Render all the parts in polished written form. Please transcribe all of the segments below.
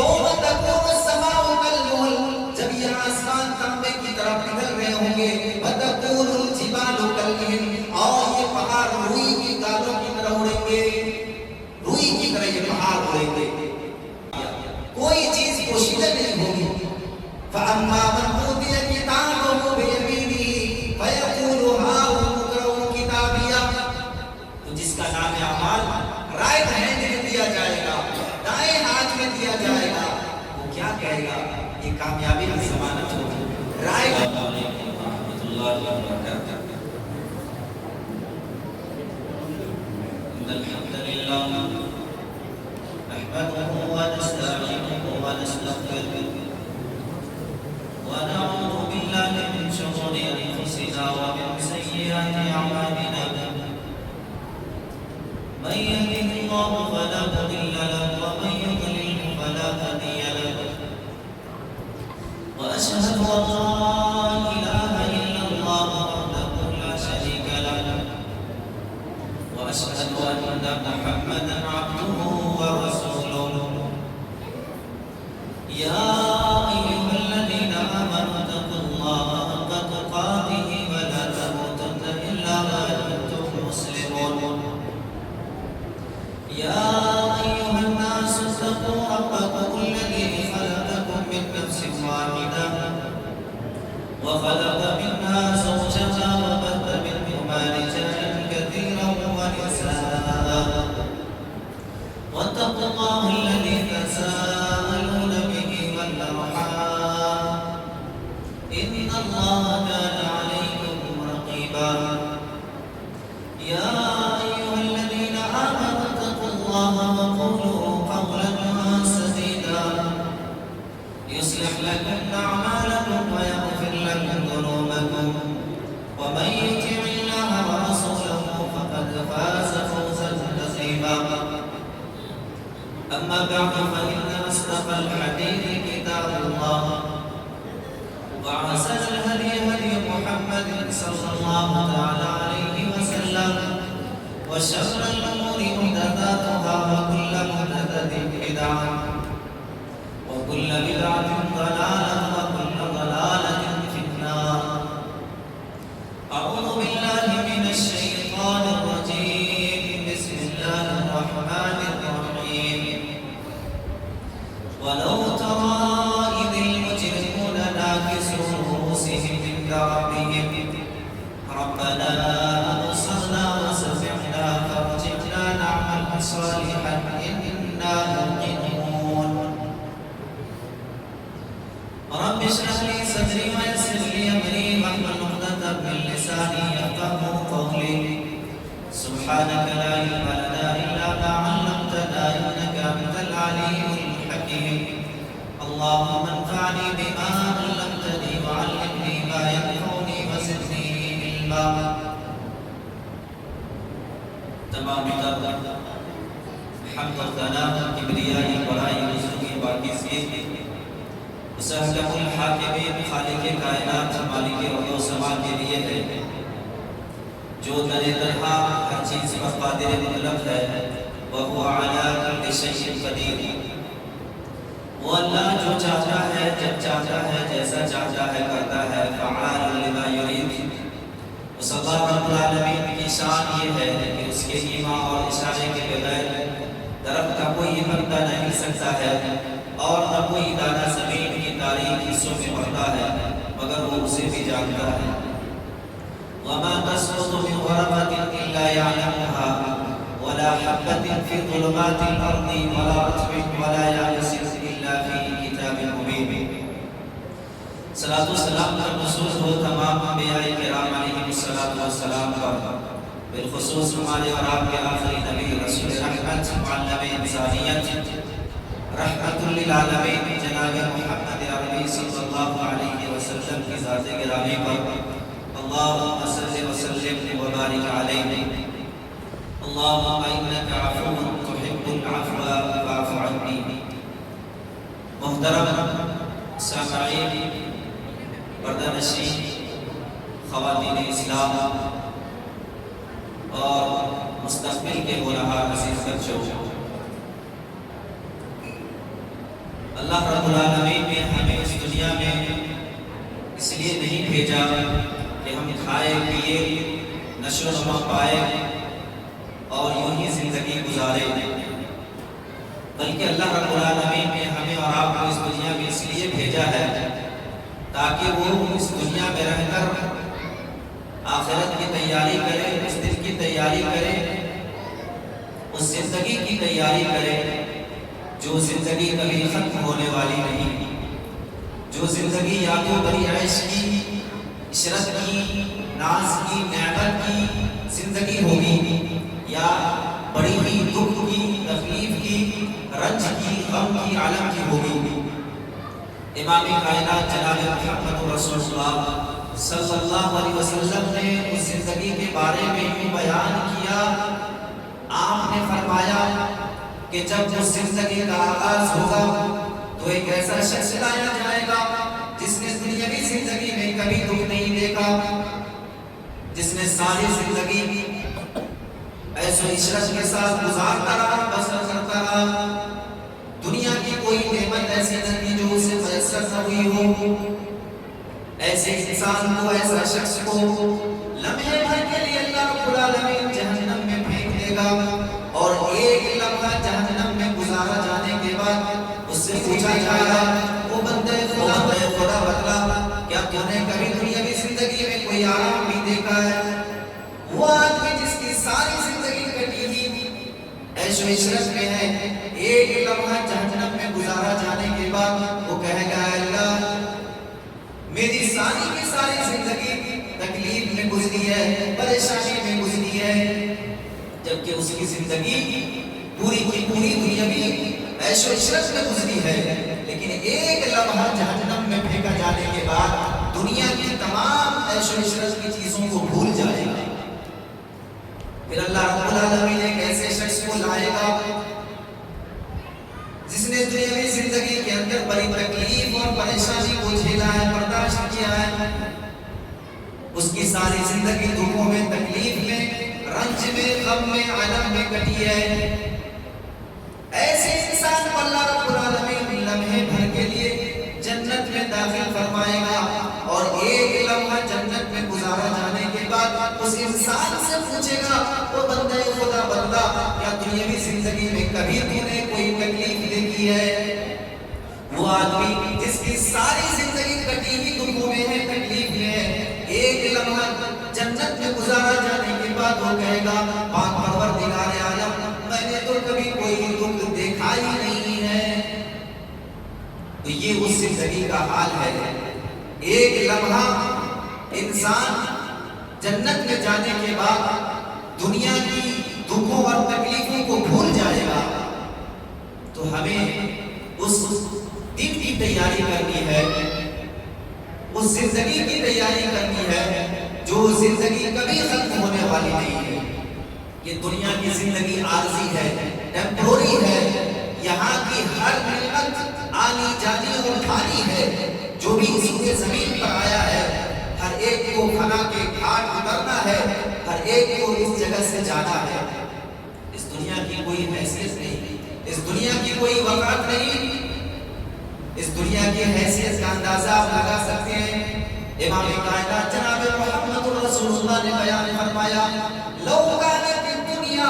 یوم تکون السماء کالمہل، جب یہ آسمان تانبے کی طرح پگھل رہے ہوں گے، وتکون الجبال کالعہن، اور یہ پہاڑ روئی کی گالوں کی طرح اڑیں گے، روئی کی طرح یہ پہاڑ اڑیں گے، کوئی چیز پوشیدہ نہیں ہوگی۔ فَأَمَّا مَنْ أُوتِيَ كِتَابَهُ بِيَمِينِهِ فَيَقُولُ هَاؤُمُ اقْرَءُوا كِتَابِيَهْ، تو جس کا نام اعمال رائٹ ہینڈ میں دیا جائے گا، دائیں ہاتھ میں دیا جائے گا، وہ کیا کہے گا؟ یہ کامیابی کی ضمانت ہوگی۔ رائٹ السلام علیکم ورحمۃ اللہ وبرکاتہ۔ الحمد للہ نحمده ونستعینه ونستغفره ونعوذ بالله من شرور انفسنا ومن سیئات اعمالنا، من يهده الله فلا مضل له ومن يضلل فلا هادي له، واشهد ان لا اله الا الله وحده لا شريك له، واشهد ان محمدا عبده ورسوله، يا ايها الذين امنوا اتقوا الله حق تقاته ولا تموتن الا وانتم مسلمون، يا أيها الناس اتقوا ربكم الذي خلقكم من نفس واحدة وخلق منها زوجها وبث منهما رجالا كثيرا ونساء، واتقوا الله الذي تساءلون به والأرحام إن الله كان عليكم رقيبا، يا أيها الذين آمنوا اتقوا الله وقولوا قولا سديدا يصلح لكم أعمالكم ويغفر لكم ذنوبكم، ومن يطع الله ورسوله فقد فاز فوزا عظيما، أما بعد فإن أصدق الحديث كتاب الله، وأحسن الهدي هدي محمد صلى الله تعالى عليه وسلم، وشر الأمور محدثاتها وكل محدثة بدعة وكل بدعة ضلالة وكل ضلالة في النار، أعوذ بالله من الشيطان الرجيم، بسم الله الرحمن الرحيم، ولو ترى إذ المجرمون ناكسوا رؤوسهم عند ربهم ربنا أبصرنا وسمعنا فارجعنا نعمل صالحا إنا موقنون، رب اشرح لي صدري ويسر لي أمري واحلل عقدة من لساني يفقهوا قولي، سبحانك لا علم لنا إلا ما علمتنا إنك أنت العليم الحكيم، اللهم انفعني بما علمتني وعلمني ما ينفعني وزدني علما۔ تمام حمد و ثنا کبریائی بڑائی رسول کی پاکیزگی اس احکم الحاکمین خالق کائنات مالک ارض و سما کے لیے ہے، جو در تنہا ہر چیز پر قادر مطلق ہے، وهو على كل شيء قدیر، وہ اللہ جو چاہتا ہے جب چاہتا ہے جیسا چاہتا ہے کرتا ہے، فعال لما یرید، اس اللہ رب العالمین کی شان یہ ہے کہ اس کے ایما اور اشارے کے بغیر درخت کا کوئی پتا نہیں سکتا ہے، اور نہ کوئی دانہ زمین کی تاریک حصوں میں پڑتا ہے مگر وہ اسے بھی جانتا ہے، وما تسقط من ورقة إلا يعلمها ولا حبة في ظلمات الأرض ولا رطب ولا يابس إلا في كتاب مبين۔ صلاۃ و سلام کا خصوص ہو تمام انبیاء کرام علیہم السلام پر، بالخصوص ہمارے اور آپ کے آخری نبی رسول رحمت معلم انسانیت رحمت للعالمین جناب محمد عربی صلی اللہ علیہ وسلم کی ذات گرامی پر، اللہم صلی وسلم وبارک علیہ، اللہم انک عفو تحب العفو فاعف عنی۔ محترم سامعین، پردہ نشین خواتین اسلام اور مستقبل کے ہونہار عزیز بچوں، اللہ رب العالمین نے ہمیں اس دنیا میں اس لیے نہیں بھیجا کہ ہم کھائے پیے نشو و نما پائے اور یوں ہی زندگی گزارے، بلکہ اللہ رب العالمین نے ہمیں اور آپ کو اس دنیا میں اس لیے بھیجا ہے تاکہ وہ اس دنیا میں رہ کر آخرت کی تیاری کرے، اس دن کی تیاری کرے، اس زندگی کی تیاری کرے جو زندگی کبھی ختم ہونے والی نہیں، جو زندگی یا تو بڑی عیش کی، عشرت کی، ناز کی، نعمت کی زندگی ہوگی، یا بڑی ہی دکھ کی، تکلیف کی، رنج کی، غم کی، عالم کی ہوگی۔ امام کائنات جناب محمد رسول اللہ صلی اللہ علیہ وسلم نے اس زندگی کے بارے میں یوں بیان کیا، آپ نے فرمایا کہ جب اس زندگی کا آغاز ہوگا تو ایک ایسا شخص لایا جائے گا جس نے دنیاوی زندگی میں کبھی دکھ نہیں دیکھا، جس نے ساری زندگی ایسو عشرت کے ساتھ گزارتا رہا، بسر کرتا رہا، دنیا کی کوئی نعمت ایسی نہ تھی جو اسے میسر نہ ہوئی ہو۔ ایسے انسان کو، ایسا شخص کو لمحے بھر کے لیے اللہ رب العالمین جہنم میں پھینک دے گا، اور ایک لمحہ جہنم میں گزارا جانے کے بعد اس سے پوچھا جائے گا، وہ بندے خدا بتلا کیا تو نے کبھی دنیاوی زندگی میں کوئی آرام بھی دیکھا ہے؟ وہ آدمی جس کی ساری زندگی کٹی ہوئی عیش و عشرت میں ہے، ایک لمحہ جہنم میں گزارا جانے کے بعد وہ کہے گا اللہ میری ساری کی ساری زندگی تکلیف میں گزری ہے، پریشانی میں گزری ہے، جبکہ اس کی زندگی پوری کی پوری دنیاوی عیش و عشرت میں گزری ہے، لیکن ایک لمحہ جہنم میں پھینکا جانے کے بعد دنیا کی تمام عیش و عشرت کی چیزوں کو بھول جائے گا۔ پھر اللہ رب العالمین ایک ایسے شخص کو لائے گا جس نے دنیاوی زندگی کے اندر بڑی تکلیف اور پریشانی کو جھیلا ہے، برداشت کیا ہے، اس کی ساری زندگی دکھوں میں، تکلیف میں، رنج میں، غم میں، عالم میں کٹی ہے۔ ایسے انسان کو اللہ رب العالمین لمحے بھر کے لیے جنت میں داخل فرمائے گا، اور ایک لمحہ جنت میں گزارا جانے کے بعد اس انسان سے پوچھے گا، وہ بندے خدا بندہ کیا دنیاوی زندگی میں کبھی تو نے کوئی تکلیف دیکھی ہے؟ وہ آدمی جس کی ساری زندگی کٹی ہوئی دکھوں میں ہے، تکلیف میں ہے، ایک لمحہ جنت میں گزارا جانے کے بعد وہ کہے گا پاک پروردگار عالم میں نے تو کبھی کوئی دکھ دیکھا ہی نہیں ہے۔ تو یہ اس زندگی کا حال ہے، ایک لمحہ انسان جنت میں جانے کے بعد دنیا کی دکھوں اور تکلیفوں کو بھول جائے گا۔ تو ہمیں اس دن کی تیاری کرنی ہے، اس زندگی کی تیاری کرنی ہے جو زندگی کبھی ختم ہونے والی نہیں ہے۔ یہ دنیا کی زندگی عارضی ہے، ٹیمپروری ہے، یہاں کی ہر نعمت آنی جانی اور پھانی ہے، جو بھی اس کے زمین پر آیا ہے ہر ایک کو فنا کے گھاٹ اترنا ہے، ہر ایک کو اس جگہ سے جانا ہے۔ اس دنیا کی کوئی حیثیت نہیں، اس دنیا کی کوئی وقت نہیں، اس دنیا کی حیثیت کا اندازہ آپ لگا سکتے ہیں۔ امام کائنات جناب محمد رسول اللہ نے بیان فرمایا لو کانت الدنیا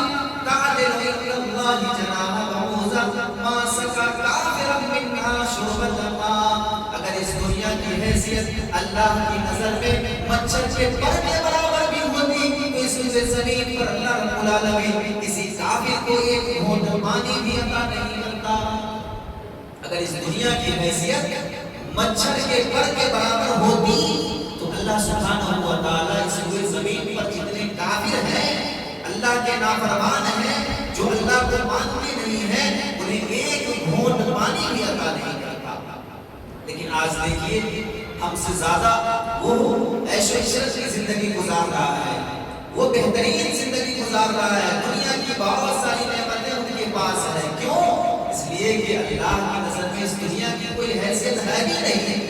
تعدل عند اللہ جناح بعوضہ ما سقى کافرا منها شربة ماء، اگر اس دنیا کی حیثیت اللہ کی نظر میں مچھر کے پر کے برابر بھی ہوتی تو اس زمین پر اللہ رب العالمین کسی کافر کو ایک گھونٹ پانی بھی عطا نہیں کرتا۔ اگر اس دنیا کی حیثیت مچھر کے پر کے برابر ہوتی تو اللہ سبحانہ و تعالیٰ اس ہوئے زمین پر جتنے کافر ہیں، اللہ کے نافرمان ہیں، جو اللہ کو مانتے نہیں ہیں، انہیں ایک گھونٹ پانی بھی عطا نہیں کرتا۔ لیکن آج دیکھیے ہم سے زیادہ وہ عیش و عشرت کی زندگی گزار رہا ہے، وہ بہترین زندگی گزار رہا ہے، دنیا کی بہت ساری نعمتیں ان کے پاس ہیں۔ کیوں؟ اس لیے کہ اللہ کی نظر میں اس دنیا کی کوئی حیثیت ہے بھی نہیں۔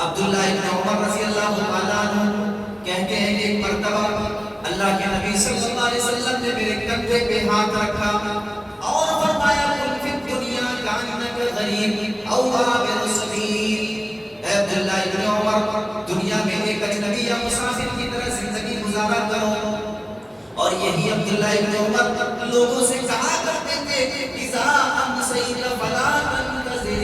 عبداللہ ابن عمر رضی اللہ تعالیٰ عنہ کہتے ہیں کہ ایک مرتبہ اللہ کے نبی صلی اللہ علیہ وسلم نے میرے کندھے پہ ہاتھ رکھا اور فرمایا قل فی الدنیا کأنک غریب او عابر السبیل۔ اے عبداللہ ابن عمر، دنیا میں ایک اجنبی یا مسافر کی طرح زندگی گزارا کرو۔ اور یہی عبداللہ ابن عمر لوگوں سے کہا کرتے تھے اذا امسیت فلا تنتظر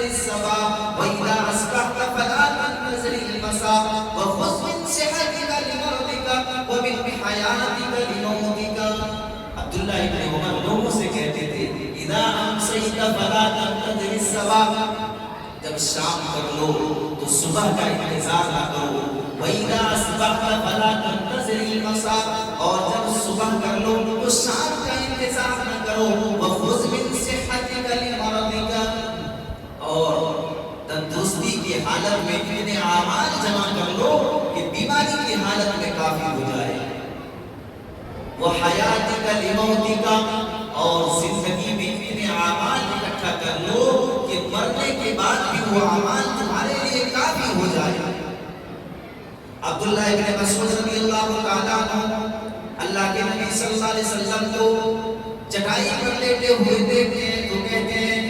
الصباح واذا اصبحت فلا تنتظر المساء وخذ من صحتك لمرضك ومن حیاتك لموتك۔ عبداللہ ابن عمر لوگوں سے کہتے تھے اذا امسیت فلا تنتظر الصباح، جب شام کر لو تو صبح کا انتظار نہ کرو، وَإِذَا أَصْبَحْتَ فَلَا تَنتَظِرِ الْمَسَاءَ، اور جب صبح کر لو تو شام کا انتظار نہ کرو، وَخُذْ مِنْ صِحَّتِكَ لِمَرَضِكَ، اور تندرستی کی حالت میں اتنے اعمال جمع کر لو کہ بیماری کی حالت میں کافی ہو جائے، وَحَيَاتِكَ لِمَوْتِكَ، اور زندگی میں اتنے اعمال اکٹھا کر لو کہ مرنے کے بعد بھی وہ اعمال تمہارے لیے کافی ہو جائے۔ عبداللہ ابن مسعود رضی اللہ تعالیٰ عنہ اللہ کے نبی صلی اللہ علیہ وسلم کو چٹائی پر لیٹے ہوئے دیکھتے ہیں تو کہتے ہیں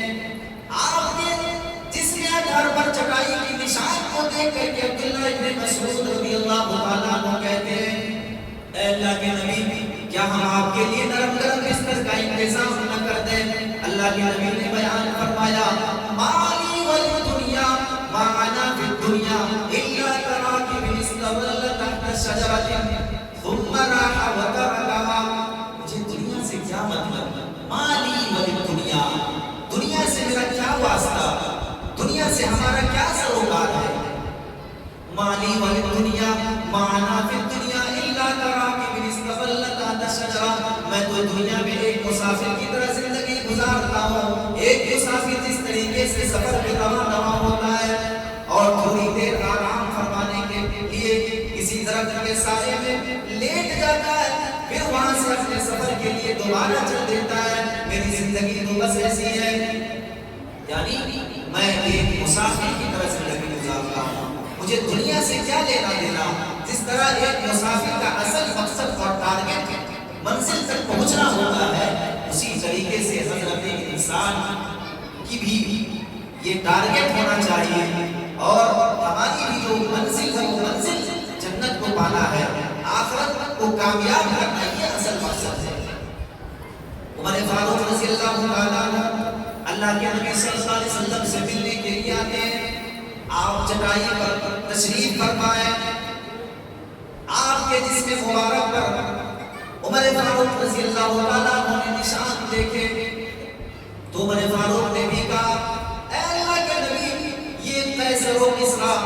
آپ نے جس گھر پر چٹائی کی نشان کو دیکھ کر کے عبداللہ ابن مسعود رضی اللہ تعالیٰ عنہ کہتے ہیں اے اللہ کے نبی، کیا ہم آپ کے لیے نرم گرم بستر کا انتظام نہ کر دیں؟ اللہ کے نبی نے بیان فرمایا مالی والدنیا ما انا فی الدنیا الا کراکب استظل تحت شجرۃ ثم راح وترکها۔ مجھے دنیا سے کیا مطلب، مالی والدنیا، دنیا سے میرا کیا واسطہ، دنیا سے ہمارا کیا سروکار ہے؟ مالی والدنیا ما انا فی الدنیا الا کراکب استظل تحت شجرۃ، میں تو دنیا میں ایک مسافر کی طرح زندگی گزارتا ہوں۔ ایک مسافر جس طریقے سے سفر پہ رواں ہوتا ہے اور تھوڑی دیر آرام فرمانے کے لیے کسی درخت کے سائے میں لیٹ جاتا ہے، پھر وہاں سے اپنے سفر کے لیے دوبارہ چل دیتا ہے، میری زندگی تو بس ایسی ہے، یعنی میں ایک مسافر کی طرح زندگی گزارتا ہوں، مجھے دنیا سے کیا لینا دینا۔ جس طرح ایک مسافر کا اصل مقصد اور ٹارگٹ منزل تک پہنچنا ہوتا ہے، اسی طریقے سے حضرت انسان کی بھی یہ ٹارگٹ ہونا چاہیے، اور ہماری بھی جو منزل ہے وہ منزل جنت کو پانا ہے، آخرت کو کامیاب کرنا، یہ اصل مقصد ہے۔ عمر فاروق رضی اللہ تعالیٰ عنہ اللہ کے نبی صلی اللہ علیہ وسلم سے ملنے کے لیے آتے ہیں، آپ چٹائی پر تشریف فرمائیں، آپ کے جسم مبارک پر عمر فاروق رضی اللہ تعالیٰ عنہ نے نشان دیکھے تو عمر فاروق نے بھی کہا اے اللہ کے نبی، یہ قیصر و کسریٰ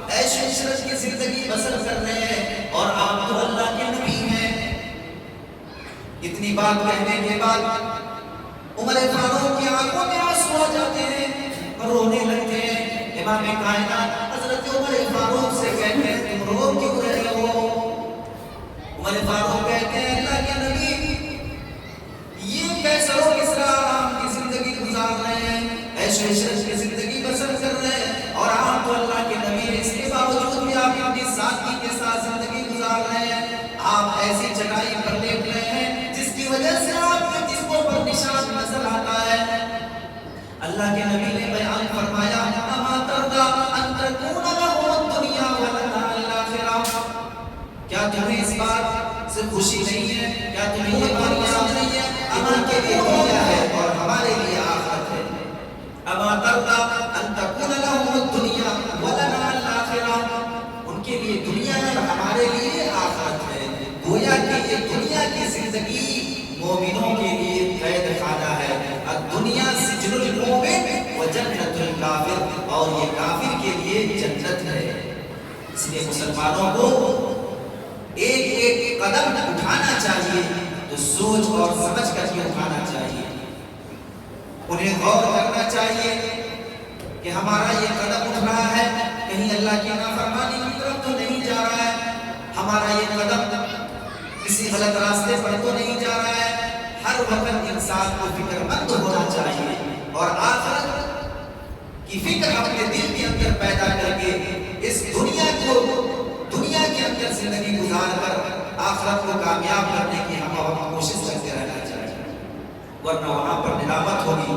عیش و عشرت کی زندگی بسر کر رہے ہیں اور آپ تو اللہ کے نبی ہیں۔ اتنی بات کہنے کے بعد عمر فاروق کی آنکھوں میں آنسو آ جاتے ہیں اور رونے لگتے ہیں۔ امام کائنات حضرت عمر فاروق سے کہتے ہیں تم رو کیوں رہے ہو؟ عمر فاروق کہتے ہیں اللہ کے نبی، یہ قیصر و کسریٰ آرام کی زندگی گزار رہے ہیں، عیش و عشرت کی زندگی بسر کر رہے ہیں، اور آپ تو اللہ کے نبی ہیں، اس کے باوجود بھی آپ اپنی سادگی کے ساتھ زندگی گزار رہے ہیں، آپ ایسی چٹائی پر لیٹ رہے ہیں جس کی وجہ سے آپ کے جسموں پر نشان نظر آتا ہے۔ اللہ کے نبی نے بیان فرمایا اما ترضى ان تكون له الدنيا ولنا الاخرة، کیا تمہیں اس بات سے خوشی نہیں ہے، کیا تمہیں یہ بات پسند نہیں ہے ہمارے کے لیے دنیا ہے اور ہمارے لیے آخرت ہے؟ اما ترضى ان تكون له الدنيا ولنا الاخرة، ان کے لیے دنیا ہے اور ہمارے لیے آخرت ہے۔ گویا کہ یہ دنیا کی زندگی مومنوں کے لیے قید خانہ ہے، الدنیا سجن المؤمن وجنت الکافر، اور یہ کافر کے لیے جنت ہے۔ اس لیے مسلمانوں کو ایک ایک قدم اٹھانا چاہیے تو سوچ اور سمجھ کر کے اٹھانا چاہیے، انہیں غور کرنا چاہیے کہ ہمارا یہ قدم اٹھ رہا ہے کہیں اللہ کی نافرمانی کی طرف تو نہیں جا رہا ہے، ہمارا یہ قدم کسی غلط راستے پر تو نہیں جا رہا ہے۔ ہر وقت انسان کو فکر مند ہونا چاہیے اور آخرت کی فکر اپنے دل کے اندر پیدا کر کے اس دنیا کے اندر زندگی گزار کر آخرت کو کامیاب کرنے کی ہم وقت کوشش کرتے رہنا چاہیے، ورنہ وہاں پر ندامت ہوگی،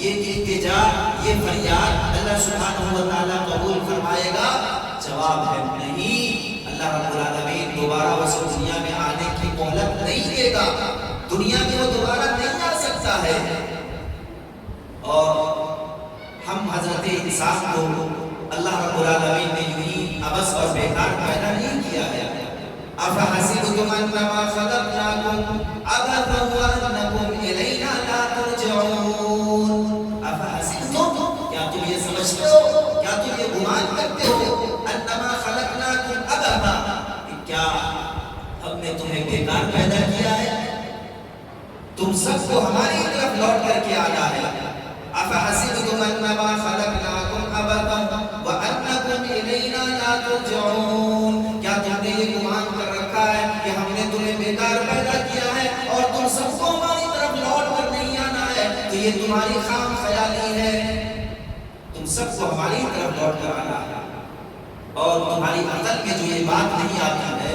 یہ التجا، یہ فریاد اللہ سبحانہ و تعالیٰ قبول فرمائے گا؟ جواب ہے نہیں۔ اللہ رب العالمین دوبارہ اس کو دنیا میں آنے کی مہلت نہیں دے گا، دنیا میں وہ دوبارہ نہیں آ سکتا ہے۔ اور ہم حضرت انسان کو اللہ رب العالمین نے یوں ہی عبث اور بیکار پیدا نہیں کیا ہے۔ افحسبتم انما خلقناکم عبثا وانکم الینا لا ترجعون۔ افحسبتم، کیا تم یہ سمجھتے ہو، کیا تم یہ گمان کرتے ہو، انما خلقناکم عبثا، کیا ہم نے تمہیں بیکار پیدا کیا ہے؟ تم سب کو ہماری طرف لوٹ کر کے آنا ہے۔ افحسبتم انما خلقناکم عبثا وانکم الینا لا ترجعون، کیا تم نے یہ گمان کر رکھا ہے کہ ہم نے تمہیں بیکار پیدا کیا ہے اور تم سب کو ہماری طرف لوٹ کر نہیں آنا ہے؟ تو یہ تمہاری خام خیالی ہے، تم سب کو ہماری طرف لوٹ کر آنا ہے۔ اور تمہاری عقل میں جو یہ بات نہیں آتی ہے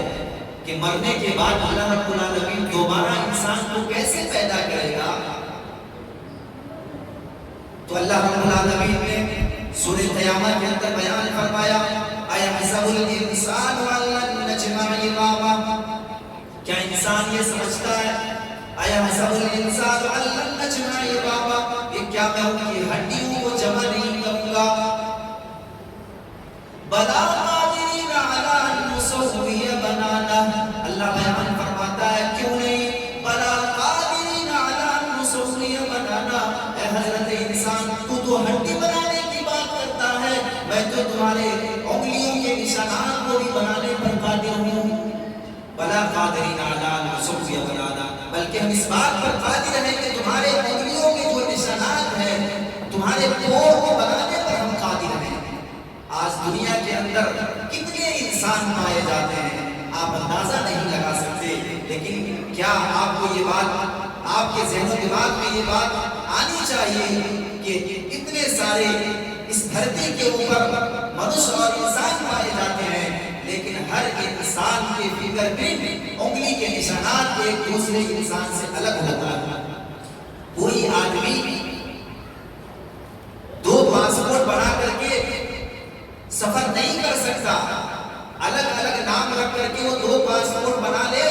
کہ مرنے کے بعد اللہ رب العالمین دوبارہ انسان کو کیسے پیدا کرے گا، تو اللہ رب العالمین نے سورہ قیامت کے اندر بیان فرمایا، ایحسب الانسان ان لن نجمع عظامہ، کیا انسان یہ سمجھتا ہے، ایحسب الانسان ان لن نجمع عظامہ، کہ کیا میں ان کی ہڈیوں کو جمع نہیں کروں گا؟ بلا قادرین علی ان نسوی بنانہ، اللہ بیان فرماتا ہے کیوں نہیں، بلا قادرین علی ان نسوی بنانہ، اے حضرت انسان تو ہڈی بنانے کی بات کرتا ہے، میں تو تمہارے انگلیوں کے نشانات کو بھی بنانے پر قادر ہوں۔ بلا قادرین علی ان نسوی بنانہ، بلکہ ہم اس بات پر قادر ہیں کہ تمہارے انگلیوں کے جو نشانات ہیں، تمہارے پور کو بنانے پر ہم قادر ہیں۔ آج دنیا کے اندر کتنے انسان پائے جاتے ہیں آپ اندازہ نہیں لگا سکتے، لیکن کیا آپ کو یہ بات، آپ کے ذہن و دماغ میں یہ بات آنی چاہیے کہ اتنے سارے اس دھرتی کے اوپر منشیہ اور انسان پائے جاتے ہیں، لیکن ہر انسان کے فنگر پرنٹ، انگلی کے نشانات ایک دوسرے انسان سے الگ ہوتا ہے۔ کوئی آدمی دو پاسپورٹ بنا کر کے سفر نہیں کر سکتا، الگ الگ نام رکھ کر کے وہ دو پاسپورٹ بنا لے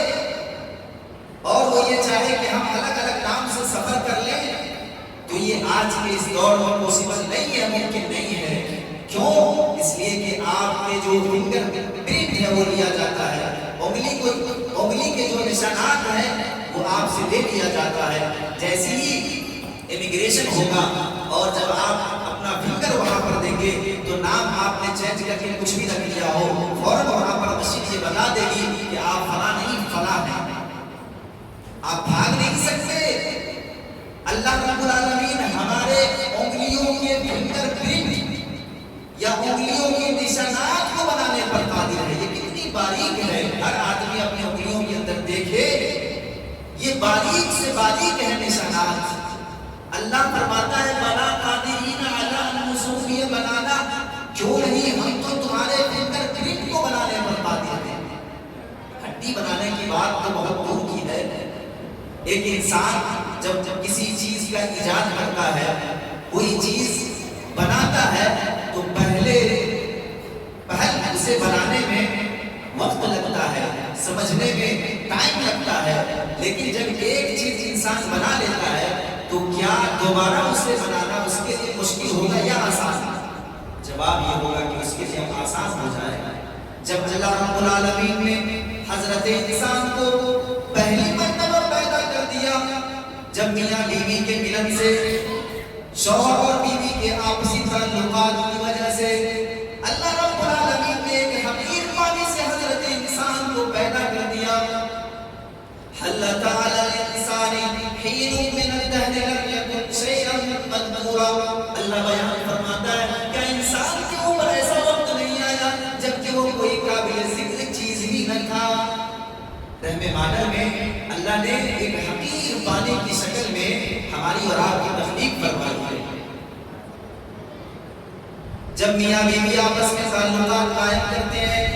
اور وہ یہ چاہے کہ ہم الگ الگ نام سے سفر کر لیں، تو یہ آج کے اس دور میں پوسیبل نہیں ہے، ممکن نہیں ہے۔ کیوں؟ اس لیے کہ آپ کے جو فنگر پرنٹ ہے وہ لیا جاتا ہے، انگلی کے جو نشانات ہیں وہ آپ سے لے لیا جاتا ہے۔ جیسے ہی امیگریشن ہوگا اور جب آپ اپنا فنگر وہاں پر دیں گے تو نام آپ نے چینج کر کے کچھ بھی رکھ لیا ہو، فوراً وہاں پر مشین یہ بتا دے گی کہ آپ فلاں نہیں فلاں ہیں، آپ بھاگ نہیں سکتے۔ اللہ رب العالمین ہمارے انگلیوں کے فنگر پرنٹ یا انگلیوں کے نشانات کو بنانے پر قادر ہے۔ یہ کتنی باریک ہے، ہر آدمی اپنی انگلیوں کے اندر دیکھے، یہ باریک سے باریک ہے نشانات۔ اللہ فرماتا ہے بلا قادرین علی ان نسوی بنانا، کیوں نہیں، ہم تو تمہارے فنگر پرنٹ کو بنانے پر قادر ہیں۔ ہڈی بنانے کی بات تو بہت دور کی ہے۔ ایک انسان جب کسی چیز کا ایجاد کرتا ہے، کوئی چیز بناتا ہے، تو پہل اسے بنانے میں وقت لگتا ہے، سمجھنے میں ٹائم لگتا ہے، لیکن جب ایک چیز انسان بنا لیتا ہے تو کیا دوبارہ اسے بنانا اس کے لیے مشکل ہوگا یا آسان؟ جواب یہ ہوگا کہ اس کے لیے آسان ہو جائے گا۔ جب اللہ رب العالمین نے حضرت انسان کو پہلی مرتبہ پیدا کر دیا، جب میاں بیوی کے ملن سے، شوہر اور بیوی کے آپسی تعلقات کی وجہ سے اللہ رب العالمین نے ایک حقیر پانی سے حضرت انسان کو پیدا کر دیا۔ حل تعالی الانسان حین من الدہر لم یکن شیئا مذکورا، اللہ بیان فرماتا ہے کہ انسان کے اوپر ایسا وقت نہیں آیا جبکہ وہ کوئی قابل ذکر چیز ہی نہ تھا۔ رحم مادر میں اللہ نے ایک حقیر پانی کی شکل میں ہماری اور آپ کی تخلیق فرمائی ہے۔ جب میاں بیوی آپس میں تعلقات قائم کرتے ہیں،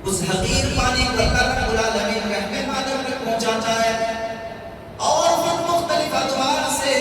اس حقیر پانی کو اللہ رب العالمین رحم مادر میں پہنچاتا ہے، اور پھر مختلف ادوار سے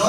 9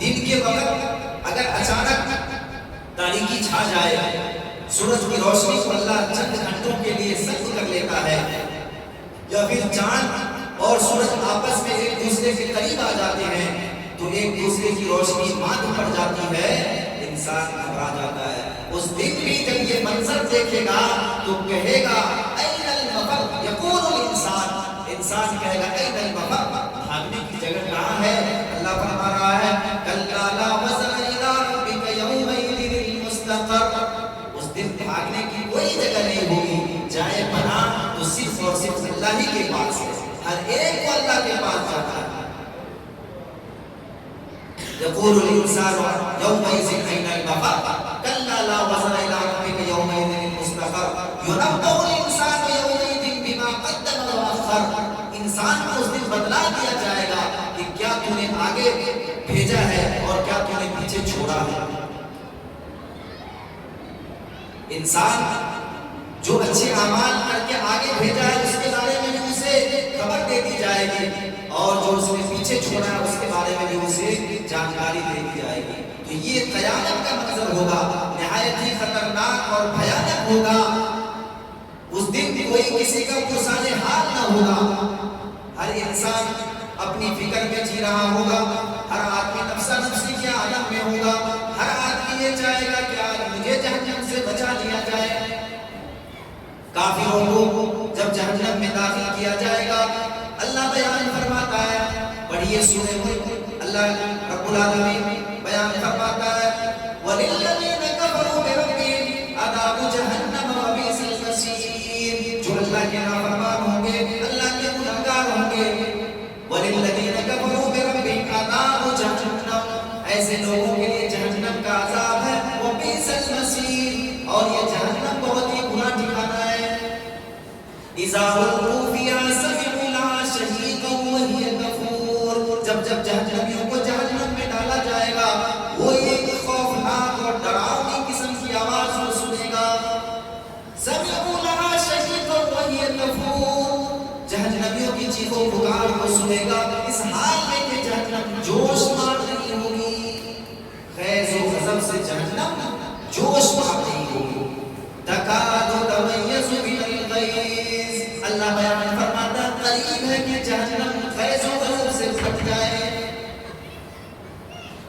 دن کے وقت اگر اچانک تاریکی چھا جائے، سورج کی روشنی کو اللہ چند گھنٹوں کے لیے سلب کر لیتا ہے، یا پھر چاند اور سورج آپس میں ایک دوسرے کے قریب آ جاتے ہیں تو ایک دوسرے کی روشنی ماتھ پڑ جاتی ہے، انسان گھبرا جاتا ہے. اس دن بھی جب یہ منظر دیکھے گا تو کہے گا این المفر، یقول الانسان، انسان کہے گا این المفر، بھاگنے کی جگہ کہاں ہے؟ اللہ فرما رہا ہے کلا لا وزن الی ربک یومئذ المستقر، اس دن بھاگنے کی کوئی جگہ نہیں ہوگی، جائے پناہ تو صرف اور صرف اللہ ہی کے پاس ہے، ہر ایک کو اللہ کے پاس جاتا ہے. یقول الانسان یومئذ این المفر کلا لا وزن الی ربک یومئذ المستقر ینبأ الانسان یومئذ بما قدم واخر، انسان کو اس دن بتلا دیا جائے گا کہ کیا تو نے آگے بھیجا ہے اور کیا تو نے پیچھے چھوڑا ہے. انسان جو اچھے اعمال کر کے آگے بھیجا ہے اس کے بارے میں بھی اسے خبر دے دی جائے گی، اور جو اس نے پیچھے چھوڑا ہے اس کے بارے میں بھی اسے جانکاری دے دی جائے گی. تو یہ قیامت کا منظر ہوگا، نہایت ہی خطرناک اور بھیانک ہوگا. اس دن کوئی کسی کا پرسان حال نہ ہوگا، ہر انسان اپنی فکر میں جی رہا ہوگا، ہر آدمی نفسا نفسی کے عالم میں ہوگا، ہر آدمی یہ چاہے گا کہ آج مجھے جہنم سے بچا لیا جائے. کافروں کو جب جہنم میں داخل کیا جائے گا اللہ بیان فرماتا ہے، پڑھیے سورہ ملک، اللہ رب العالمین بیان فرماتا ہے وَلِلَّذِينَ كَفَرُوا بِرَبِّهِمْ عَذَابُ جَهَنَّمَ وَبِئْسَ الْمَصِيرُ، جو اللہ کے نافرمان ہوں گے، اللہ کے گنہگار ہوں گے. وَلِلَّذِينَ كَفَرُوا بِرَبِّهِمْ عَذَابُ جَهَنَّمَ، ایسے لوگوں کے لیے جہنم کا عذاب ہے، وَبِئْسَ الْمَصِيرُ، اور یہ جہنم بہت ہی برا ٹھکانہ ہے. اِذَا أُلْقُوا فِيهَا سَمِعُوا لَهَا شَهِيقًا وَهِيَ تَفُورُ، جب جب جہنمیوں کو جہنم میں ڈالا جائے گا وہ ایک خوفناک اور ڈراؤنی قسم کی آواز کو سنے گا. سَمِعُوا لَهَا شَهِيقًا وَهِيَ تَفُورُ، جہنمیوں کی چیخو پکار کو سنے گا اس حال میں کہ جہنم جوش مار رہی ہوگی، خیز و غضب سے جہنم جوش مار رہی ہوگی. تَكَادُ تَمَيَّزُ مِنَ الْغَيْظِ، اللہ بیان فرماتا قریب ہے کہ جہنم خیز و غضب سے پھٹ جائے.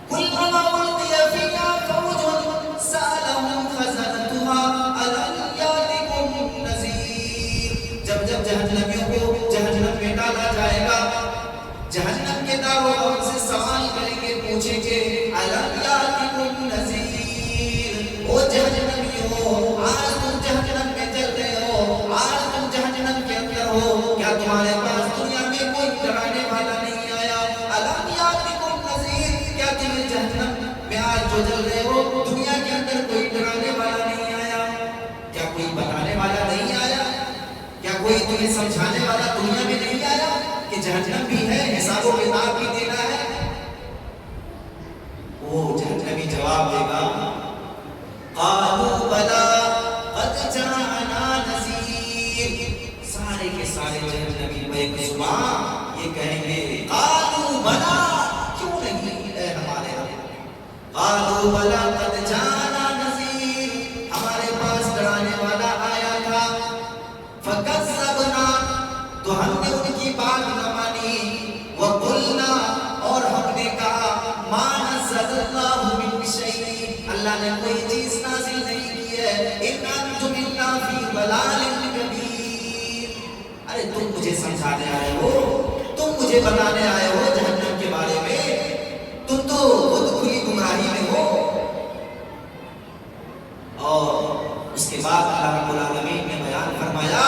كُلَّمَا أُلْقِيَ فِيهَا فَوْجٌ سَأَلَهُمْ خَزَنَتُهَا أَلَمْ يَأْتِكُمْ نَذِيرٌ، جب جب جہنمیوں کو جہنم میں ڈالا جائے گا جہنم کے داروں ان سے سوال کریں گے، پوچھیں گے أَلَمْ يَأْتِكُمْ نَذِيرٌ، او جہنمیوں آج تم جہنم میں چل رہے ہو، آج تم جہنم کے اندر ہو، کیا تمہارے پاس دنیا میں کوئی ڈرانے والا نہیں آیا؟ أَلَمْ يَأْتِكُمْ نَذِيرٌ، کیا تمہیں جہنم میں آج جو جل رہے ہو دنیا کے اندر کوئی ڈرانے والا نہیں آیا؟ کیا کوئی بتانے والا نہیں آیا؟ کیا کوئی تمہیں سمجھانے والا دنیا میں نہیں آیا کہ جہنم بھی ہے، حساب و کتاب بھی دینا ہے؟ وہ جہنمی جواب دے گا قالوا بلى قد جاءنا نذير، سارے کے سارے جہنمی بیک زبان یہ کہیں گے قالوا بلى، کیوں نہیں اے ہمارے رب، قالوا بلى قد جاءنا نذير، ہمارے پاس ڈرانے والا آیا تھا. فكذبنا، تو ہم نے ان کی بات نہ مانی، وقلنا، اور ہم نے کہا ما نزل اللہ من شيء، اللہ نے کوئی چیز نازل نہیں کی ہے، ان انتم الا فی ضلال کبیر. ارے تم مجھے سمجھانے آئے ہو، تم مجھے بتانے آئے ہو جہنم کے بارے میں، تم تو خود کھلی گمراہی میں ہو. اور اس کے بعد اللہ رب العالمین نے بیان فرمایا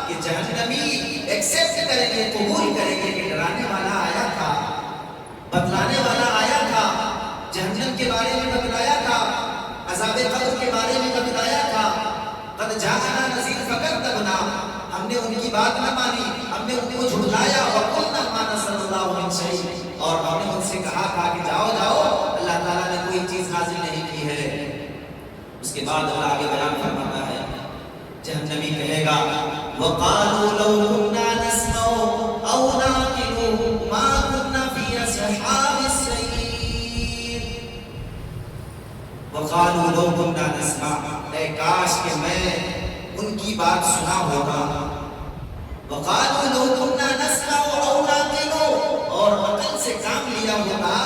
کہ جہنمی ایکسپٹ کریں گے، قبول کریں گے کہ ڈرانے والا آیا تھا، بتلانے والا آیا تھا، جہنم کے بارے میں بتلایا تھا، عذاب قبر کے بارے میں بتلایا تھا. قد جاءنا نذیر فکذبنا، ہم نے ان کی بات نہ مانی، ہم نے ان کو جھٹلایا. وقلنا ما نزل اللہ من شيء، اور ہم نے ان سے کہا تھا کہ جاؤ جاؤ، اللہ تعالیٰ نے کوئی چیز نازل نہیں کی ہے. اس کے بعد اللہ آگے بیان فرماتا ہے جہنمی کہے گا وَقَالُوا لَوْ كُنَّا نَسْمَعُ أَوْ نَعْقِلُ مَا كُنَّا فِي أَصْحَابِ وقالوا لو كنا نسمع، اے کاش کہ میں ان کی بات سنا ہوتا. وقالوا لو كنا نسمع او نعقل، اور عقل سے کام لیا ہوتا.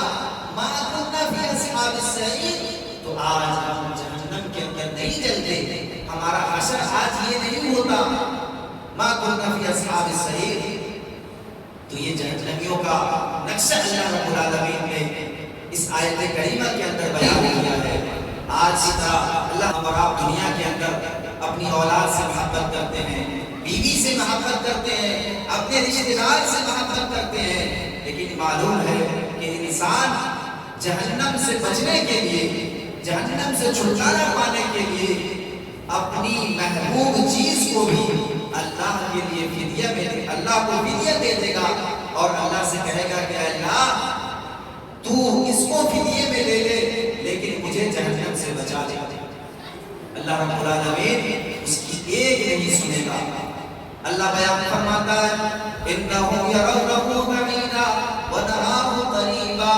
ما كنا في اصحاب السعير، تو آج ہم جہنم کے اندر نہیں جلتے، ہمارا حشر آج یہ نہیں ہوتا. ما كنا في اصحاب السعير. تو یہ جہنمیوں کا نقشہ اللہ رب العالمین نے اس آیت کریمہ کے اندر بیان کیا ہے. آج اس طرح اللہ اور آپ دنیا کے اندر اپنی اولاد سے محبت کرتے ہیں، بیوی سے محبت کرتے ہیں، اپنے رشتہ دار سے محبت کرتے ہیں، لیکن معلوم ہے کہ انسان جہنم سے بچنے کے لیے، جہنم سے چھٹکارا پانے کے لیے اپنی محبوب چیز کو بھی اللہ کے لیے فدیہ میں اللہ کو فدیہ دے دے گا، اور اللہ سے کہے گا کہ اللہ تو اس کو فدیے میں لے لے لیکن مجھے جہنم سے بچا دے. اللہ رب العالمین اس کی ایک نہیں سنے گا. اللہ بیان فرماتا ہے انہم یرونہ بعیدا ونراہ قریبا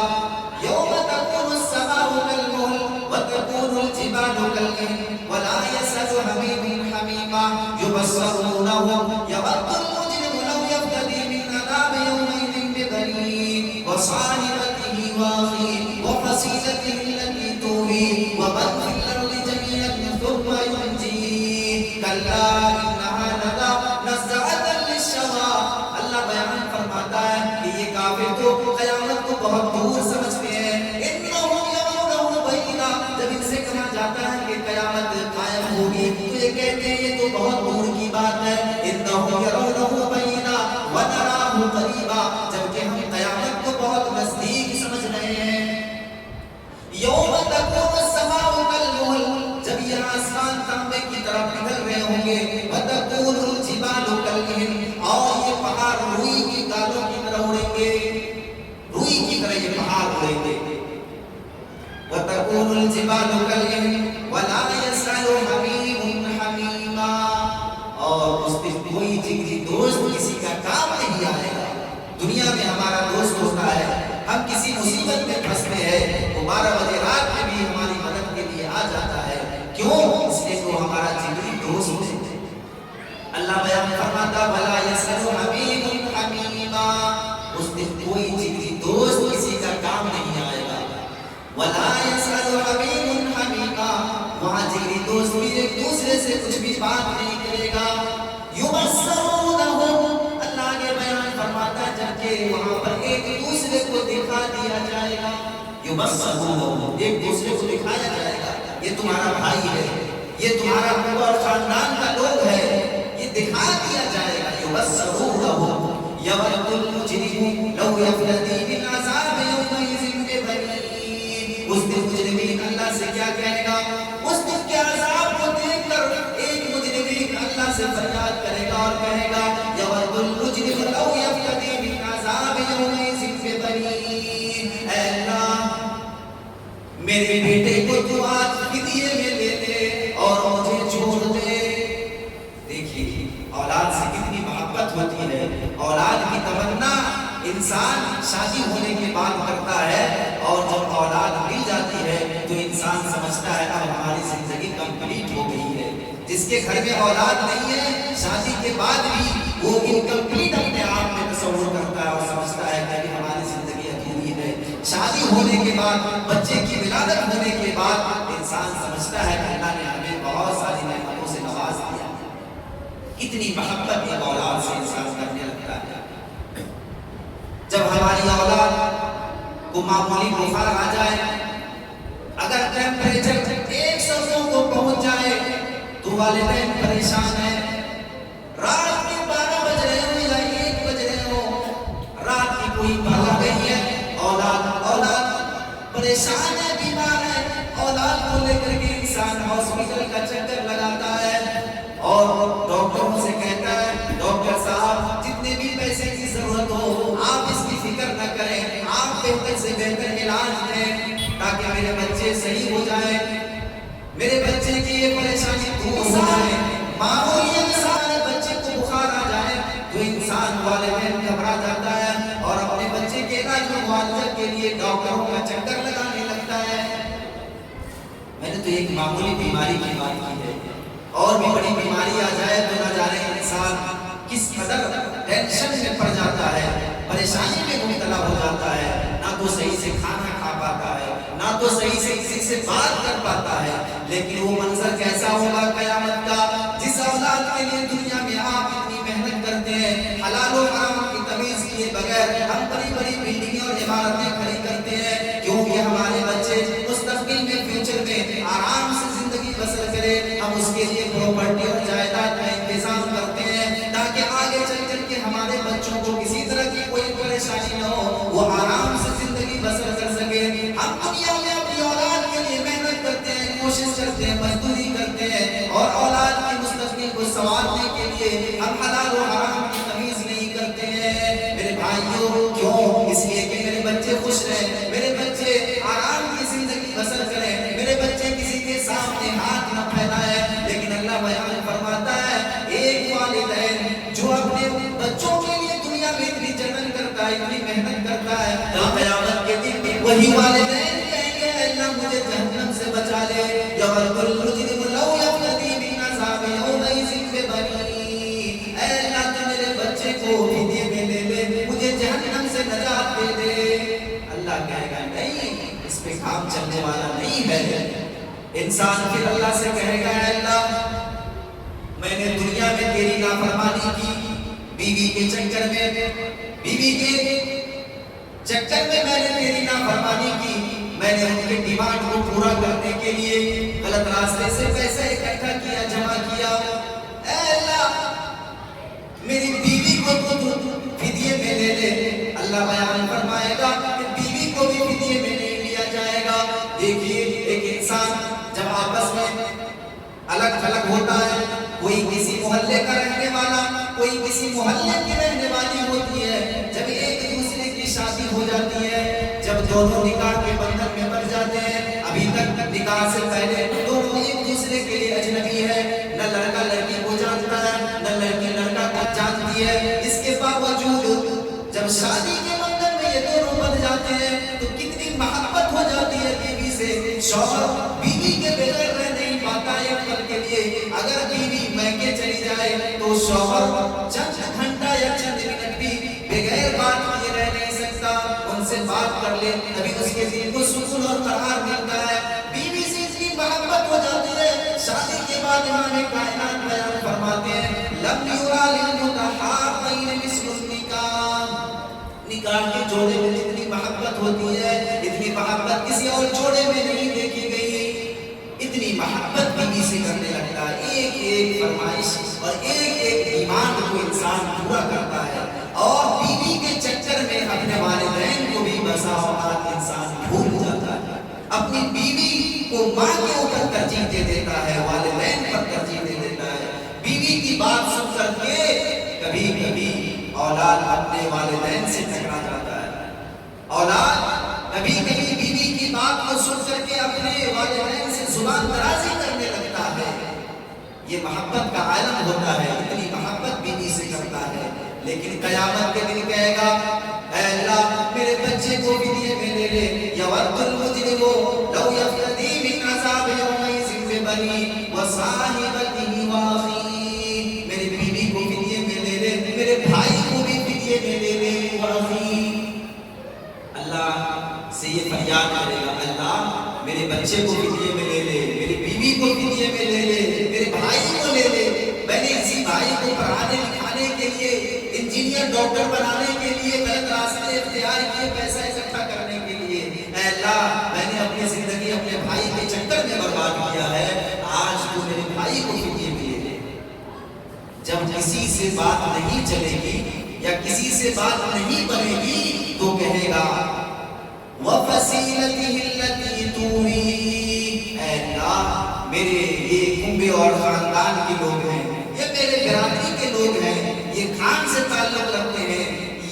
یوم تکون السماء کالمہل وتکون الجبال کالعہن ولا یسأل حمیم حمیما یبصرونہم یود المجرم لو یفتدی من عذاب یومئذ ببنیہ وصاحبتہ وأخيه وفصيلته التي تؤويه ومن في الأرض جميعا ثم ينجيه كلا إنها لظى نزعة للشوى. اللہ بیان فرماتا ہے کہ یہ کافر تو قیامت کو بہت دور سمجھتے ہیں. إنهم يرونه بعيدا، جب ان سے کہا جاتا ہے کہ قیامت قائم ہوگی تو یہ کہتے ہیں یہ تو بہت دور کی بات ہے. إنهم يرونه بعيدا ونراه قريبا، جبکہ ہم قیامت کو بہت نزدیک سمجھ رہے ہیں. یوم تکون السماء کالمہل، جب یہ آسمان تانبے کی طرف پگھل رہے ہوں گے. وتکون الجبال کالعہن، اور یہ پہاڑ روئی کی دالوں کی طرح اڑیں گے، روئی کی طرح یہ پہاڑ اڑیں گے. وتکون الجبال کالعہن ولا یسأل حمیم حمیما، اور اس دن کوئی جگری دوست کسی کا کام نہیں آئے گا. دنیا میں ہمارا دوست ہوتا ہے، ہم کسی مصیبت میں پھنستے ہیں، وہ 12 بجے رات میں بھی ہماری مدد کے لیے آ جاتا ہے. کیوں؟ اس لیے وہ ہمارا جگری دوست ہے. اللہ بیان فرماتا بلا یسأل حمیم حمیما، اس دن کوئی جگری دوست کسی کا کام نہیں آئے گا. ولا یسأل حمیم حمیما، وہاں جگری دوست بھی ایک دوسرے سے کچھ بھی بات نہیں کرے گا. یبصرونہم، اللہ نے بیان فرماتا جب کہ وہاں پر ایک دوسرے کو دکھا دیا جائے گا. یبصرونہم، ایک دوسرے کو دکھایا جائے گا یہ تمہارا بھائی ہے، یہ تمہارا پورا خاندان کا لوگ ہے، یہ دکھا دیا جائے گا. یبصرونہم یود المجرم لو یفتدی من عذاب یومئذ ببنیہ، اس دن مجرمین اللہ سے کیا کہے گا؟ اس دن کے عذاب کو دیکھ کر ایک مجرمین اللہ سے فریاد کرے گا اور کہے گا یود المجرم لو یفتدی من عذاب یومئذ ببنیہ، اے اللہ میرے بیٹے کو تو آج فدیے میں لے لے اور مجھے چھوڑ دے. دیکھیے اولاد سے کتنی محبت ہوتی ہے. اولاد کی تمنا انسان شادی ہونے کے بعد کرتا ہے، اور جب اولاد مل جاتی ہے تو انسان سمجھتا ہے اب ہماری زندگی کمپلیٹ ہو گئی ہے. جس کے گھر میں اولاد نہیں ہے شادی کے بعد بھی وہ انکمپلیٹ اپنے آپ میں تصور کرتا ہے اور سمجھتا ہے کہ ہماری زندگی ادھوری ہے. شادی ہونے کے بعد، بچے کی ولادت ہونے کے بعد انسان سمجھتا ہے کہ اللہ نے ہمیں بہت ساری نعمتوں سے نواز دیا. کتنی محبت یہ اولاد سے انسان کرنے لگتا ہے. جب ہماری اولاد کو معمولی بخار آ جائے، اگر ٹیمپریچر 100 کو پہنچ جائے تو والدین پریشان ہیں. رات کے 12 بج رہے ہو یا 1 بج رہے ہو، رات کی کوئی پرواہ نہیں ہے. اولاد پریشان ہے، بیمار ہے. اولاد کو لے کر کے انسان ہاسپٹل کا چکر لگاتا ہے اور ڈاکٹروں سے کہتا ہے ڈاکٹر صاحب جتنے بھی پیسے کی ضرورت ہو آپ اس کی فکر نہ کریں، آپ بہتر سے بہتر علاج دیں تاکہ میرے بچے صحیح ہو جائیں، میرے بچے کی یہ پریشانی دور ہو جائے. معمولی انسان بچے کو بخار آ جائے تو انسان والدین گھبرا جاتا ہے اور اپنے بچے کے علاج و معالجہ کے لیے ڈاکٹروں کا چکر لگانے لگتا ہے. میں تو ایک معمولی بیماری کی بات کی ہے، اور بھی بڑی بیماری آ جائے تو نہ جانے انسان کس قدر ٹینشن میں پڑ جاتا ہے، پریشانی میں مبتلا ہو جاتا ہے، نہ تو صحیح سے کھانا کھا پاتا ہے، نہ تو صحیح سے کسی سے بات کر پاتا ہے۔ لیکن وہ منظر کیسا ہوگا قیامت کا، جس اولاد کے لیے دنیا میں آپ اتنی محنت کرتے ہیں، حلال و حرام کی تمیز کیے بغیر ہم بڑی بڑی بلڈنگیں اور عمارتیں کھڑی کرتے ہیں کیونکہ ہمارے بچے مستقبل میں فیوچر میں آرام سے زندگی بسر کرے، ہم اس کے لیے پراپرٹی اور جائیداد کا انتظام کرتے ہیں تاکہ آگے چل کے ہمارے بچوں کو کسی طرح کی کوئی پریشانی نہ ہو، وہ آرام سے زندگی بسر کر سکے۔ ہم دنیا میں اپنی اولاد کے لیے محنت کرتے ہیں، کوشش کرتے ہیں، مزدوری کرتے ہیں، اور اولاد کی مستقبل کو سنوارنے کے لیے ہم حلال و حرام کی تمیز نہیں کرتے ہیں۔ میرے بھائیوں، کیوں؟ اس لیے کہ میرے بچے خوش رہیں، میرے بچے آرام کی زندگی بسر کریں، میرے بچے کسی کے سامنے ہاتھ نہ پھیلائیں۔ لیکن اللہ بیان فرماتا ہے ایک والدین جو اپنے بچوں کے لیے دنیا میں اتنی جتن کرتا ہے، اتنی محنت کرتا ہے، قیامت کے دن میں وہی والدین کہیں گے اللہ مجھے جہنم سے بچا لے، یود المجرم لو یفتدی من عذاب یومئذ ببنیہ، اے اللہ تو میرے بچے کو فدیے میں لے لے، مجھے جہنم سے نجات دے دے۔ اللہ کہے گا نہیں، اس پہ کام چلنے والا نہیں ہے۔ انسان پھر اللہ سے کہے گا اے اللہ میں نے دنیا میں تیری نافرمانی کی، بیوی کے چکر میں میں نے تیری نافرمانی کی، میں نے ان کے ڈیمانڈ کو پورا کرنے کے لیے غلط راستے سے پیسے اکٹھا کیا، جمع کیا، اے اللہ میری بیوی کو تو فدیے میں لے لے۔ اللہ بیان فرمائے گا کہ بیوی کو بھی فدیے میں نہیں لیا جائے گا۔ دیکھیے ایک انسان جب آپس میں الگ تھلگ ہوتا ہے، کوئی کسی محلے کا رہنے والا، کوئی کسی محلے کی رہنے والی ہوتی ہے، جب ایک دوسرے کی شادی ہو جاتی ہے، جب دونوں نکاح کے بندھن میں بندھ جاتے ہیں، ابھی تک نکاح سے پہلے دونوں ایک دوسرے کے لیے اجنبی ہے، نہ لڑکا لڑکی کو جانتا ہے، نہ لڑکی لڑکا کو جانتی ہے۔ اس کے باوجود جب شادی کے بندھن میں یہ دونوں بندھ جاتے ہیں تو کتنی محبت ہو جاتی ہے بیوی سے۔ شوہر بیوی کے بغیر رہ نہیں پاتا ایک پل کے لیے، اگر بیوی میکے چلی جائے تو شوہر چند گھنٹہ یا چند منٹ بھی بغیر بات کیے رہ نہیں سکتا، ان سے بات کر لے تبھی اس کے دل کو سکون اور قرار ملتا ہے۔ بیوی سے اتنی محبت ہو جاتی ہے، شادی کے بعد امام کائنات بیان فرماتے ہیں لم یرا للمتحابین مثل النکاح، نکاح کے جوڑے میں جتنی محبت ہوتی ہے اتنی محبت کسی اور جوڑے میں نہیں دیکھی گئی۔ اتنی محبت بیوی سے کرنے لگتا ہے، ایک ایک فرمائش اور ایک ایک ایمان کو انسان پورا کرتا ہے، اور بیوی کے چکر میں اپنے والدین کو بھی بسا اوقات انسان بھول جاتا ہے، اپنی بیوی کو ماں کے اوپر ترجیح دے دیتا ہے، والدین پر ترجیح دے دیتا ہے۔ بیوی کی بات سن کر کے کبھی کبھی اولاد اپنے والدین سے ٹکرا جاتا ہے، اولاد کبھی کبھی بیوی کی بات کو سن کر کے اپنے والدین سے زبان درازی کرنے لگتا ہے۔ یہ محبت کا عالم ہوتا ہے، اتنی محبت بیوی سے کرتا ہے، لیکن قیامت کے دن کہے گا اے اللہ میرے بچے کو فدیے میں لے لے، یود المجرم لو یفتدی من عذاب یومئذ ببنیہ وصاحبتہ واخیہ، میری بیوی کو فدیے میں لے لے، میرے بھائی کو بھی فدیے میں لے لے، واخیہ۔ اللہ سے یہ فریاد کرے گا اللہ میرے بچے کو فدیے میں لے لے، میری بیوی کو فدیے میں لے لے، میرے بھائی کو لے لے، میں نے اسی بھائی کو پڑھانے لکھانے کے لیے، انجینئر ڈاکٹر بنانے کے لیے غلط راستے اختیار کیے، پیسہ اکٹھا کرنے کے لیے، اے اللہ میں نے اپنی زندگی اپنے بھائی کے چکر میں برباد کیا ہے، آج تو میرے بھائی کو فدیے میں لے لے۔ جب کسی سے بات نہیں چلے گی یا کسی سے بات نہیں بنے گی تو کہے گا وَفَصِيلَتِهِ الَّتِي تُؤْوِيهِ، اے اللہ میرے یہ کنبے اور خاندان کے لوگ ہیں، یہ میرے برادری کے لوگ ہیں، یہ خان سے تعلق رکھتے ہیں،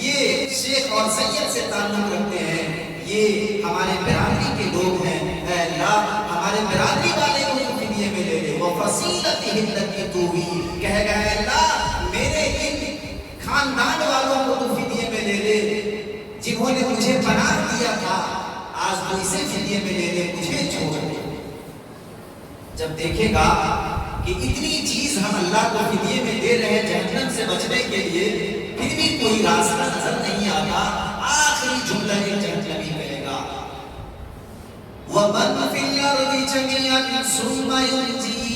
یہ شیخ اور سید سے تعلق رکھتے ہیں، یہ ہمارے برادری کے لوگ ہیں، اے اللہ ہمارے برادری والے کو فدیے میں لے لے۔ وَفَصِيلَتِهِ الَّتِي تُؤْوِيهِ، کہے گا اے اللہ میرے ان خاندان والوں کو تو فدیے میں لے لے، جنہوں نے مجھے پناہ دیا تھا، آج تو اسے فدیے میں لے لے، مجھے چھوڑ دے۔ جب دیکھے گا کہ اتنی چیز ہم اللہ کو فدیے میں دے رہے ہیں جہنم سے بچنے کے لیے، پھر بھی کوئی راستہ نظر نہیں آتا، آخری جملہ ایک جہنمی کہے گا وَمَنْ فِي الْأَرْضِ جَمِيعًا ثُمَّ يُنْجِيهِ۔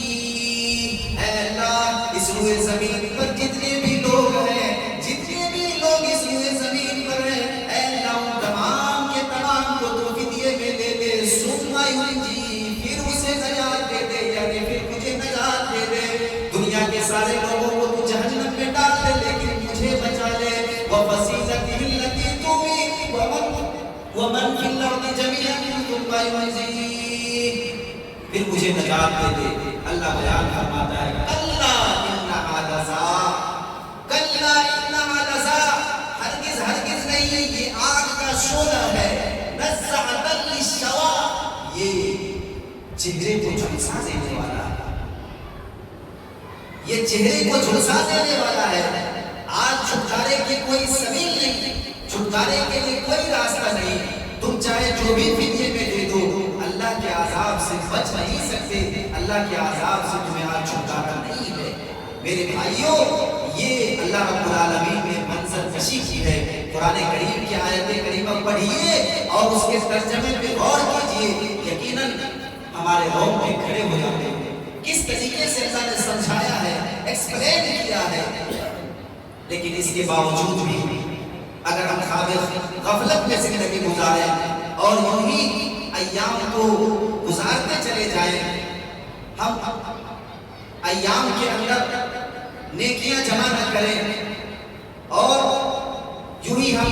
اے اللہ، اس روئے زمین پر جتنے بھی لوگ ہیں، جتنے بھی لوگ اس روئے زمین پر ہیں، اے اللہ ان تمام کے تمام کو تو فدیے میں دے دے، ثُمَّ يُنْجِيهِ، پھر اسے نجات دے دے، یعنی پھر مجھے نجات دے دے۔ دنیا کے سارے لوگوں کو تو جہنم میں ڈال دے لیکن مجھے بچا لے۔ وَفَصِيلَتِهِ الَّتِي تُؤْوِي وَمَنْ فِي الْأَرْضِ جَمِيعًا ثُمَّ يُنْجِيهِ، پھر مجھے نجات دے دے۔ اللہ بیان فرماتا ہے کَلَّا إِنَّهَا لَظَىٰ، کَلَّا إِنَّهَا لَظَىٰ، ہرگز ہرگز نہیں، یہ آگ کا شعلہ ہے، نَزَّعَةً لِلشَّوَىٰ، یہ چہرے کو جھلسا دینے والا ہے، یہ چہرے کو جھلسا دینے والا ہے۔ آج چھٹکارے کی کوئی سبیل نہیں، چھٹکارے کے لیے کوئی راستہ نہیں، تم چاہے جو بھی فدیے میں دے دو، اللہ کے عذاب سے بچ نہیں سکتے، اللہ کے عذاب سے تمہیں آج چھٹکارا نہیں ہے۔ میرے بھائیوں، یہ اللہ رب العالمین نے منظر کشی کی ہے۔ قرآن کریم کی آیت کریمہ پڑھیے اور اس کے ترجمے پہ غور کیجئے، یقیناً ہمارے رونگٹے کھڑے ہو جاتے ہیں۔ کس طریقے سے اللہ نے سمجھایا ہے، ایکسپلین کیا ہے، لیکن اس کے باوجود بھی اگر ہم خواب غفلت میں زندگی گزاریں اور یوں ہی ایام کو گزارتے چلے جائیں، ہم ایام کے اندر نیکیاں جمع نہ کریں اور یوں ہی ہم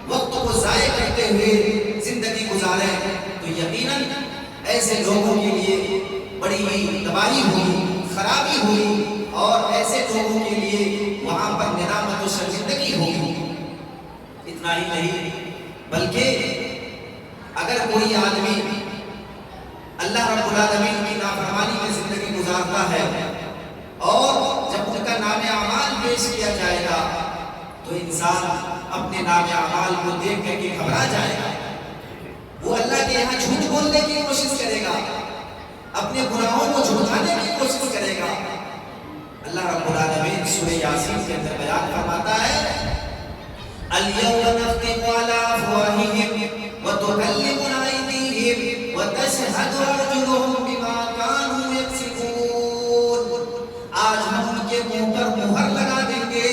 وقت کو ضائع کرتے ہوئے زندگی گزاریں، تو یقیناً ایسے لوگوں کے لیے بڑی ہی تباہی ہوئی، خرابی ہوئی، اور ایسے لوگوں کے لیے وہاں پر ندامت و شرمندگی ہوگی۔ اتنا ہی نہیں بلکہ اگر کوئی آدمی اللہ رب العالمین کی نافرمانی میں زندگی گزارتا ہے اور جب ان کا نام اعمال پیش کیا جائے گا تو انسان اپنے نام اعمال کو دیکھ کر کے گھبرا جائے گا، وہ اللہ کے یہاں جھوٹ بولنے کی کوشش کرے گا، اپنے گناہوں کو جھٹلانے کی کوشش کرے گا۔ اللہ رب العالمین سورہ یاسین کے اندر بیان فرماتا ہے الْيَوْمَ نَخْتِمُ عَلَىٰ أَفْوَاهِهِمْ وَتُكَلِّمُنَا أَيْدِيهِمْ وَتَشْهَدُ أَرْجُلُهُمْ بِمَا كَانُوا يَكْسِبُونَ، آج ہم ان کے منہ پر مہر لگا دیں گے۔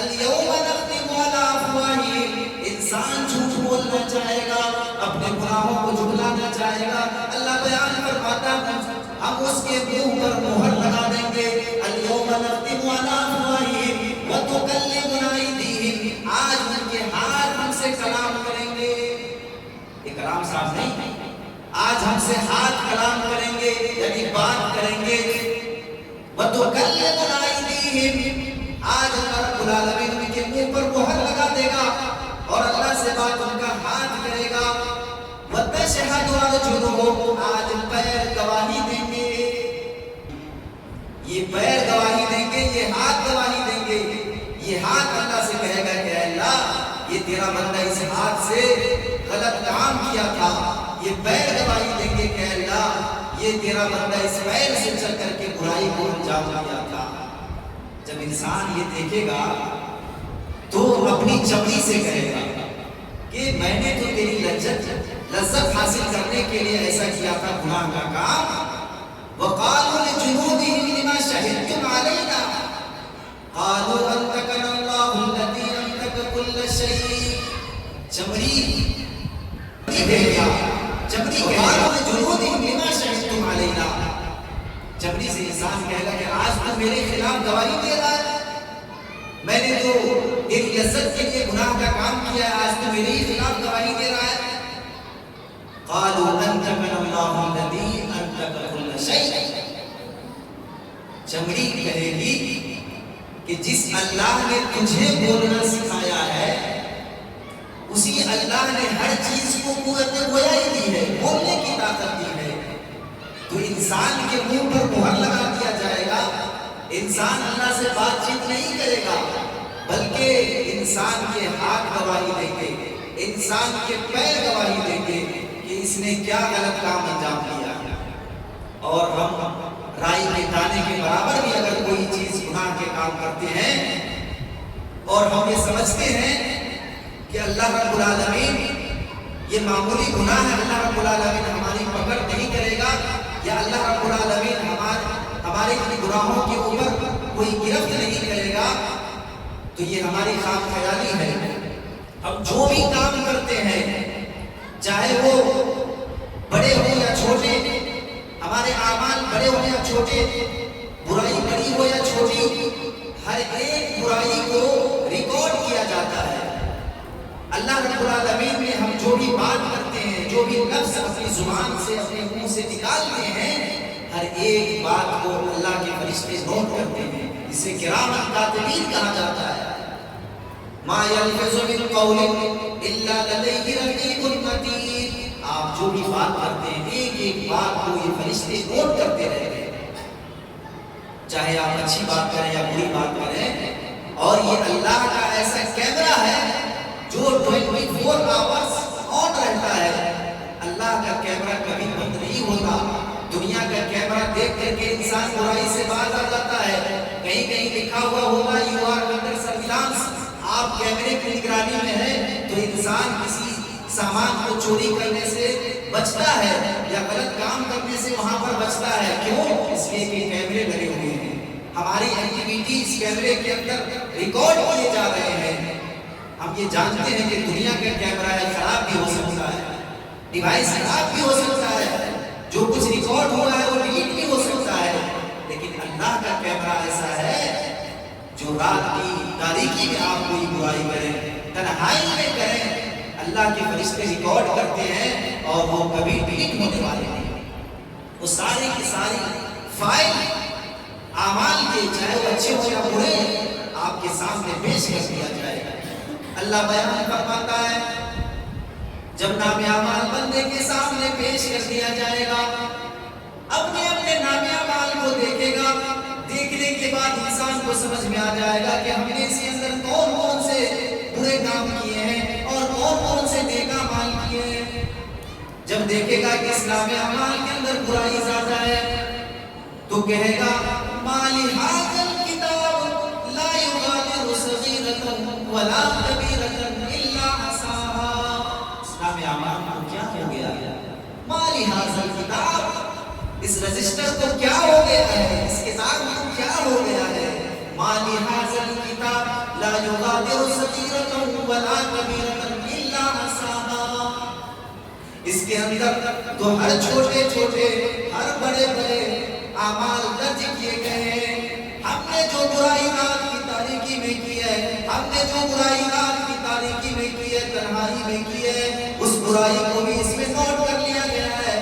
الْيَوْمَ نَخْتِمُ عَلَىٰ أَفْوَاهِهِمْ، انسان جھوٹ بولنا چاہے گا، اپنے گناہوں کو جھٹلانا چاہے گا، اللہ بیان فرماتا ہے ہم اس کے منہ پر مہر لگا دیں گے۔ الْيَوْمَ نَخْتِمُ عَلَىٰ أَفْوَاهِهِمْ وَتُكَلِّمُنَا أَيْدِيهِمْ، آج ان کے ہاتھ ہم سے کلام کریں گے۔ یہ کلام صاحب نہیں، آج ہم سے ہاتھ کلام کریں گے یعنی بات کریں گے۔ وَتُكَلِّمُنَا أَيْدِيهِمْ، آج اللہ رب العالمین ان کے منہ پر مہر لگا دے گا اور اللہ سے بات ان کا ہاتھ کرے گا۔ وَتَشْهَدُ أَرْجُلُهُمْ، آج پیر گواہی دیں گے، یہ پیر گواہی دیں گے، یہ ہاتھ گواہی دیں گے۔ یہ ہاتھ اللہ سے کہے گا کہ اے اللہ، یہ تیرا بندہ اس ہاتھ سے غلط کام کیا تھا۔ یہ پیر گواہی دیں گے کہ اے اللہ، یہ تیرا بندہ اس پیر سے چل کر کے برائی کو انجام دیا تھا۔ جب انسان یہ دیکھے گا تو اپنی چمڑی سے کہے گا کہ میں نے تو تیری لذت حاصل کرنے کے لیے ایسا کیا تھا گناہ کا کام۔ وَقَالُوا لِجُلُودِهِمْ لِمَا شَهِدتُّمْ عَلَيْنَا قَالُوا أَنطَقَنَا اللَّهُ الَّذِي أَنطَقَ كُلَّ شَيْءٍ، چمڑی کہے گا، چمڑی قَالُوا لِجُلُودِهِمْ لِمَا شَهِدتُّمْ عَلَيْنَا، چمڑی سے انسان کہے گا کہ آج تو میرے خلاف گواہی دے رہا ہے، میں نے تو ایک لذت کے لیے گناہ کا کام کیا ہے، آج تو میرے ہی خلاف گواہی دے رہا ہے۔ قَالُوا أَنطَقَنَا اللَّهُ الَّذِي أَنطَقَ كُلَّ شَيْءٍ، چمڑی کہے گی کہ جس اللہ نے تجھے بولنا سکھایا ہے اسی اللہ نے ہر چیز کو قوت گویائی دی ہے، بولنے کی طاقت دی ہے۔ تو انسان کے منہ پر مہر لگا دیا جائے گا، انسان اللہ سے بات چیت نہیں کرے گا بلکہ انسان کے ہاتھ گواہی دیں گے، انسان کے پیر گواہی دیں گے کہ اس نے کیا غلط کام انجام دیا۔ اور ہم رائی کے دانے کے برابر بھی اگر کوئی چیز گناہ کے کام کرتے ہیں اور ہم یہ سمجھتے ہیں کہ اللہ رب العالمین یہ معمولی گناہ ہے، اللہ رب العالمین ہماری پکڑ نہیں کرے گا، یا اللہ رب العالمین ہمارے گناہوں کے اوپر کوئی گرفت نہیں کرے گا، تو یہ ہماری خام خیالی ہے۔ ہم جو بھی کام کرتے ہیں چاہے وہ بڑے ہو یا چھوٹے، ہمارے اعمال بڑے ہو یا چھوٹے، برائی بڑی ہو یا چھوٹی، ہر ایک برائی کو ریکارڈ کیا جاتا ہے۔ اللہ رب العالمین میں ہم جو بھی بات کرتے ہیں، جو بھی لفظ اپنی زبان سے اپنے منہ سے نکالتے ہیں، ہر ایک بات کو اللہ کے فرشتے نوٹ کرتے ہیں، اسے کرام کاتبین کہا جاتا ہے۔ ما یلفظ من قول الا لدیہ رقیب عتید، آپ جو بھی بات کرتے ہیں ایک ایک بات کو یہ فرشتے نوٹ کرتے رہتے ہیں، چاہے آپ اچھی بات کریں یا بری بات کریں۔ اور یہ اللہ کا ایسا کیمرہ ہے جو 24 آورز آن رہتا ہے۔ اللہ کا کیمرہ کبھی بند نہیں ہوتا۔ دنیا کا کیمرہ دیکھ کر کے انسان برائی سے باز آ جاتا ہے، کہیں کہیں لکھا ہوا ہوگا یو آر انڈر سرویلانس، آپ کیمرے کی نگرانی میں ہیں، تو انسان کسی سامان کو چوری کرنے سے بچتا ہے یا غلط کام کرنے سے وہاں پر بچتا ہے۔ کیوں؟ اس لیے کہ کیمرے لگے ہوئے ہیں، ہماری ایکٹیویٹی اس کیمرے کے اندر ریکارڈ کیے جا رہے ہیں۔ ہم یہ جانتے ہیں کہ دنیا کا کیمرہ ہے، خراب بھی ہو سکتا ہے، ڈیوائس خراب بھی ہو سکتا ہے، جو کچھ ریکارڈ ہو رہا ہے وہ ڈیلیٹ بھی ہو سکتا ہے، لیکن اللہ کا کیمرہ ایسا ہے جو رات کی تاریکی میں آپ کوئی برائی کریں، تنہائی میں کریں، اللہ کے فرشتے ریکارڈ کرتے ہیں اور وہ کبھی ڈیلیٹ ہونے والے نہیں۔ وہ ساری کی ساری فائل اعمال کے، چاہے وہ اچھے ہو یا برے، آپ کے سامنے پیش کر دیا جائے گا۔ اللہ بیان فرماتا ہے جب نام اعمال بندے کے سامنے پیش کر دیا جائے گا، اپنے اپنے نام اعمال کو دیکھے گا، دیکھنے کے بعد انسان کو سمجھ میں آ جائے گا کہ ہم نے اس کے اندر کون کون سے برے کام کیے ہیں اور کون کون سے نیک اعمال کیے ہیں۔ جب دیکھے گا کہ اس نام اعمال کے اندر برائی زیادہ ہے تو کہے گا مالی ھذا الکتاب لا یغادر صغیرۃ ولا کبیرۃ الا احصاها، اس نام اعمال کو کیا ہو گیا؟ مالی ھذا الکتاب، اس رجسٹر کو کیا ہو گیا ہے، اس کتاب کو کیا ہو گیا ہے؟ مالی ھذا الکتاب لا یغادر صغیرۃ ولا کبیرۃ الا احصاها، اس کے اندر تو ہر چھوٹے چھوٹے ہر بڑے بڑے اعمال درج کیے گئے ہیں۔ ہم نے جو برائی رات کی تاریکی میں کی ہے، ہم نے جو برائی رات کی تاریکی میں کی ہے، تنہائی میں کی ہے، اس برائی کو بھی اس میں نوٹ کر لیا گیا ہے۔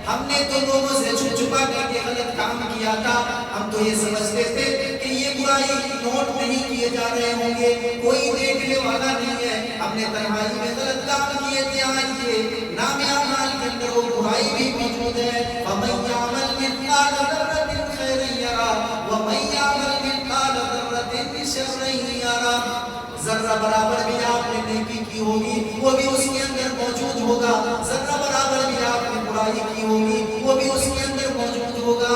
ہم نے تو لوگوں سے چھپ چھپا کر کے غلط کام کیا تھا، ہم تو یہ سمجھتے تھے کہ یہ برائی نوٹ نہیں کیے جا رہے ہوں گے، کوئی دیکھنے والا نہیں ہے، ہم نے تنہائی میں غلط کام کیے تھے، آج یہ نام اعمال کے اندر وہ برائی بھی موجود ہے۔ وَمَن يَعْمَلْ مِثْقَالَ ذَرَّةٍ خَيْرًا يَرَهُ وَمَن يَعْمَلْ مِثْقَالَ ذَرَّةٍ شَرًّا يَرَهُ، ذرہ برابر بھی آپ نے نیکی کی ہوگی وہ بھی اس کے اندر موجود ہوگا، ذرہ برابر بھی آپ نے برائی کی ہوگی وہ بھی اس کے اندر موجود ہوگا۔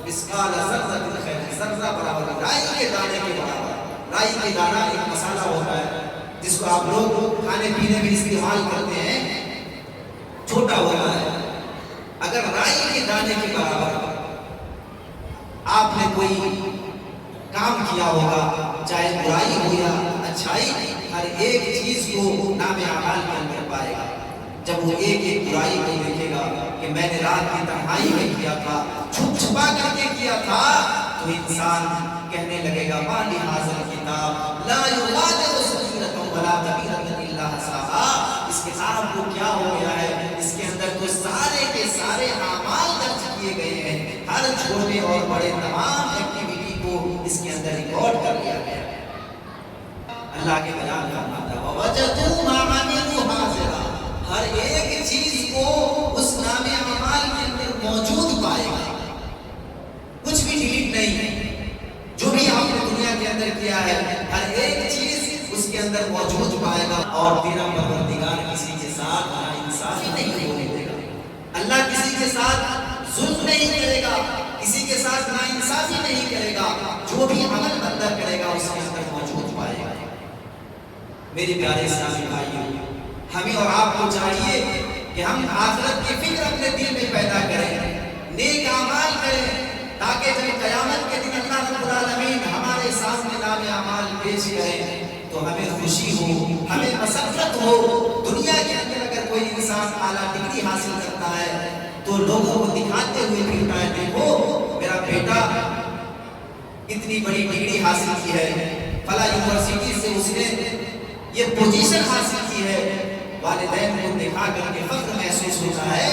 مثقال ذرۃ خیر، ذرہ برابر، رائی کے دانے کے برابر۔ رائی کے دانہ ایک مسالہ ہوتا ہے جس کو آپ لوگ کھانے پینے میں استعمال کرتے ہیں، چھوٹا ہوتا ہے، اگر رائی کے دانے کے برابر آپ نے کوئی کام کیا ہوگا، چاہے برائی ہو یا اچھائی، ہر ایک چیز کو نام اعمال کے اندر پائے گا۔ جب وہ ایک ایک برائی کو دیکھے گا کہ میں نے رات کی تنہائی میں کیا تھا، چھپ چھپا کر کے کیا تھا، تو انسان کہنے لگے گا مالی ھذا الکتاب لا یغادر صغیرۃ ولا کبیرۃ الا احصاها، اس کتاب کو کیا ہو گیا ہے، اس کے اندر تو سارے کے سارے اعمال درج کیے گئے ہیں، ہر چھوٹے اور بڑے تمام ایکٹیویٹی کو اس کے اندر ریکارڈ کر لیا گیا ہے۔ اللہ کے بیان فرماتا ہے وَوَجَدُوا مَا عَمِلُوا حَاضِرًا، ہر ایک چیز کو اس نام اعمال کے اندر موجود پائے گا، کچھ بھی ڈیلیٹ نہیں ہے، جو بھی آپ نے دنیا کے اندر کیا ہے ہر ایک چیز اس کے اندر موجود پائے گا۔ اور تیرا پروردگار کسی کے ساتھ ناانصافی نہیں ہونے دے گا، اللہ کسی کے ساتھ ظلم نہیں کرے گا، کسی کے ساتھ ناانصافی نہیں کرے گا، جو بھی عمل بندہ کرے گا اس کے اندر موجود پائے گا۔ میرے پیارے اسلامی بھائیوں، ہمیں اور آپ کو چاہیے کہ ہم آخرت کی فکر اپنے دل میں پیدا کریں، نیک اعمال کریں، تاکہ جب قیامت کے دن اللہ رب العالمین ہمارے سامنے نام اعمال پیش کریں تو ہمیں خوشی ہو، ہمیں مسرت ہو۔ دنیا کے اندر اگر کوئی انسان اعلیٰ ڈگری حاصل کرتا ہے تو لوگوں کو دکھاتے ہوئے پھرتا ہے، دیکھو میرا بیٹا اتنی بڑی ڈگری حاصل کی ہے، فلاں یونیورسٹی سے اس نے یہ پوزیشن حاصل کی ہے۔ والدین کو دکھا کر کے فخر محسوس ہوتا ہے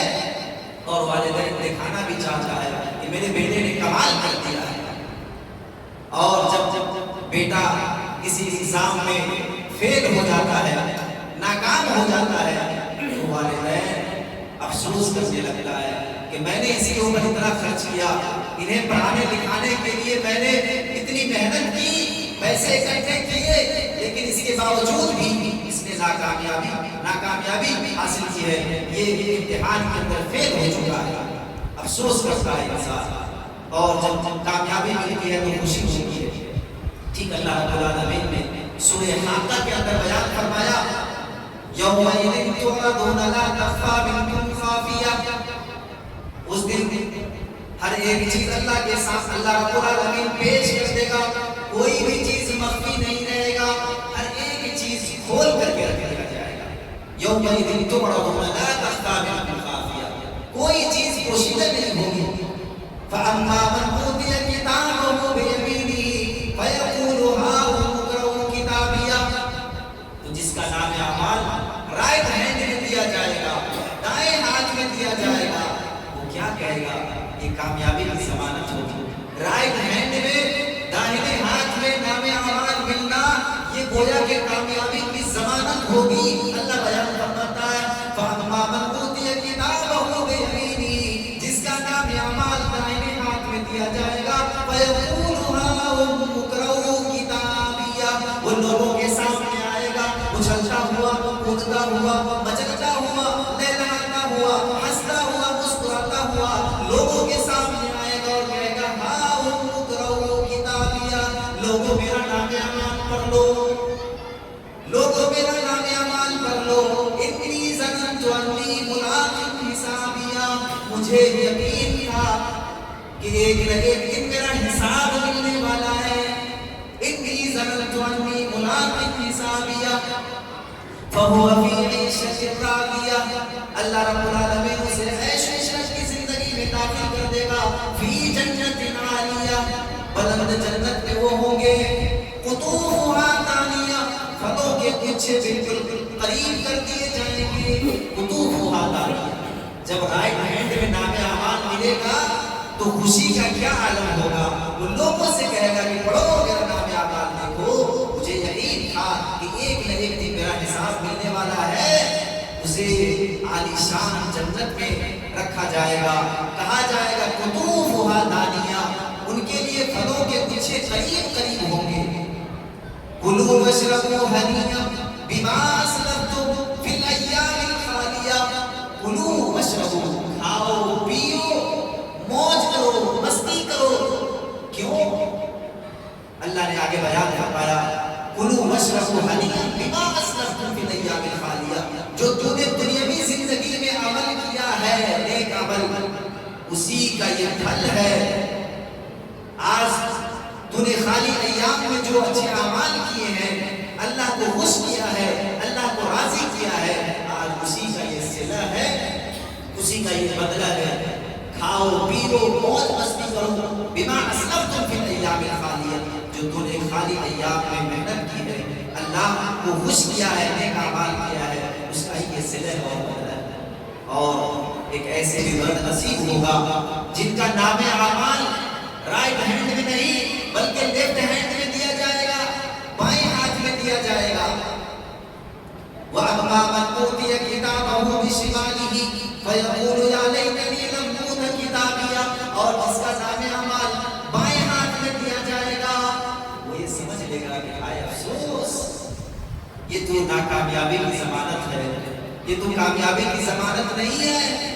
اور والدین دکھانا بھی چاہتا ہے کہ میرے بیٹے نے کمال کر دیا ہے۔ اور جب بیٹا کسی ایگزام میں فیل ہو جاتا ہے، ناکام ہو جاتا ہے، تو والدین افسوس کرنے لگتا ہے کہ میں نے اسی کے اوپر اتنا خرچ کیا، انہیں پڑھانے لکھانے کے لیے میں نے اتنی محنت کی، پیسے اکٹھے کیے، لیکن اس کے باوجود بھی اس نے ناکامیابی حاصل کی ہے، یہ امتحان کے اندر فیل ہو چکا ہے۔ افسوس کرتا ہے انسان، اور جب کامیابی ملتی ہے تو خوشی ہوتی ہے۔ ٹھیک اللہ رب العالمین نے سورہ حاقہ کے اندر بیان فرمایا، یومئذ تعرضون لا تخفی منکم خافیہ، اس دن ہر ایک چیز اللہ کے سامنے اللہ رب العالمین پیش کر دے گا، کوئی بھی چیز مخفی نہیں رہے گا، ہر ایک چیز کھول کر کے رکھ دیا جائے گا۔ یومئذ تعرضون لا تخفی منکم خافیہ، کوئی چیز پوشیدہ نہیں ہوگی۔ فَأَمَّا مَنْ أُوتِيَ كِتَابَهُ بِيَمِينِهِ فَيَقُولُ هَاؤُمُ اقْرَءُوا كِتَابِيَهْ، تو جس کا نام اعمال رائٹ ہینڈ میں دیا جائے گا، دائیں ہاتھ میں دیا جائے گا، وہ کیا کہے گا؟ یہ کامیابی کی ضمانت ہوگی۔ رائٹ ہینڈ میں داہنے ہاتھ میں نام اعمال ملنا، یہ گویا کہ کامیابی کی ضمانت ہوگی۔ اللہ بیان فرماتا ہے فَأَمَّا مَنْ أُوتِيَ كِتَابَهُ بِيَمِينِهِ، جس کا نام اعمال دائیں ہاتھ میں دیا جائے گا، فَيَقُولُ هَاؤُمُ اقْرَءُوا كِتَابِيَهْ، وہ لوگوں کے سامنے آئے گا اچھلتا ہوا، کودتا ہوا، مچلتا ہوا، لہلہاتا ہوا، ہنستا ہوا، مسکراتا ہوا، لوگوں کے سامنے آئے گا اور کہے گا ہاؤم اقرءوا کتابیہ، لوگوں میرا نام اعمال پڑھ لو، لوگوں میرا نام اعمال پڑھ لو، انی ظننت انی ملاق حسابیہ، مجھے یقین تھا کہ ایک نہ ایک دن میرا حساب ملنے والا ہے، انی ظننت انی ملاق حسابیہ فَهُوَ فِي عِيشَةٍ رَاضِيَةٍ، اللہ رب العالمین اسے عیش و عشرت کی زندگی میں داخل کر دے گا، فِي جَنَّةٍ عَالِيَةٍ، بلند جنت میں وہ ہوں گے، قُطُوفُهَا دَانِیَةٌ، پھلوں کے گچھے بالکل قریب کر دیے جائیں گے، قُطُوفُهَا دَانِیَةٌ۔ جب رائٹ ہینڈ میں نام اعمال ملے گا تو خوشی کا کیا عالم ہوگا، وہ لوگوں سے کہے گا کہ پڑھو میرا نام اعمال دیکھو، مجھے یقین تھا کہ ایک نہ ایک دن میرا حساب ملنے والا ہے، اسے عالی شان جنت میں رکھا جائے گا، کہا جائے گا قطوفها دانیہ، ان کے لیے پھلوں کے گچھے قریب قریب ہوں گے، کلوا واشربوا ہنیئا بما اسلفتم فی الایام الخالیہ، کلوا واشربوا، کھاؤ پیو، موج کرو، مستی کرو، کیوں؟ اللہ نے آگے بیان فرمایا کلوا واشربوا ہنیئا بما اسلفتم فی الایام الخالیہ، جو تو نے دنیاوی زندگی میں عمل کیا ہے، نیک عمل، اسی کا یہ پھل ہے۔ آج تو نے خالی ایام میں جو اچھے اعمال کیے ہیں، اللہ کو خوش کیا ہے، اللہ کو راضی کیا ہے، آج اسی کا یہ صلہ ہے، اسی کا یہ بدلہ ہے۔ کھاؤ پیو موج مستی کرو، بما اسلفتم فی الایام الخالیہ، جو تو نے خالی ایام میں محنت کی ہے، اللہ کو خوش کیا ہے، نیک اعمال کیا ہے، اس کا یہ صلہ اور بدلہ ہے۔ اور ایک ایسے بھی بد نصیب ہوگا جن کا نام اعمال رائٹ ہینڈ میں نہیں بلکہ لیفٹ ہینڈ میں دیا جائے گا، بائیں ہاتھ میں دیا جائے گا۔ وَأَمَّا مَنْ أُوتِيَ كِتَابَهُ بِشِمَالِهِ فَيَقُولُ يَا لَيْتَنِي لَمْ أُوتَ كِتَابِيَهْ، اور جس کا نام اعمال بائیں ہاتھ میں دیا جائے گا، وہ یہ سمجھ لے گا کہ ہائے افسوس، یہ تو ناکامیابی کی ضمانت ہے، یہ تو کامیابی کی ضمانت نہیں ہے۔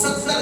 70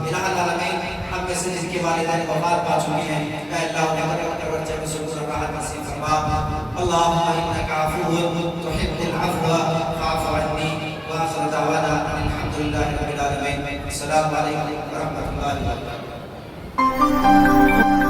الہ العالمین ہم میں سے جن کے والدین وفات پا چکے ہیں اے اللہ انہیں مرحم کر ورچہ میں سکون اور راحت نصیب فرما اللہم انک عفو تحب العفو فاعف عنی واخر دعوانا ان الحمد للہ رب العالمین السلام علیکم ورحمۃ اللہ وبرکاتہ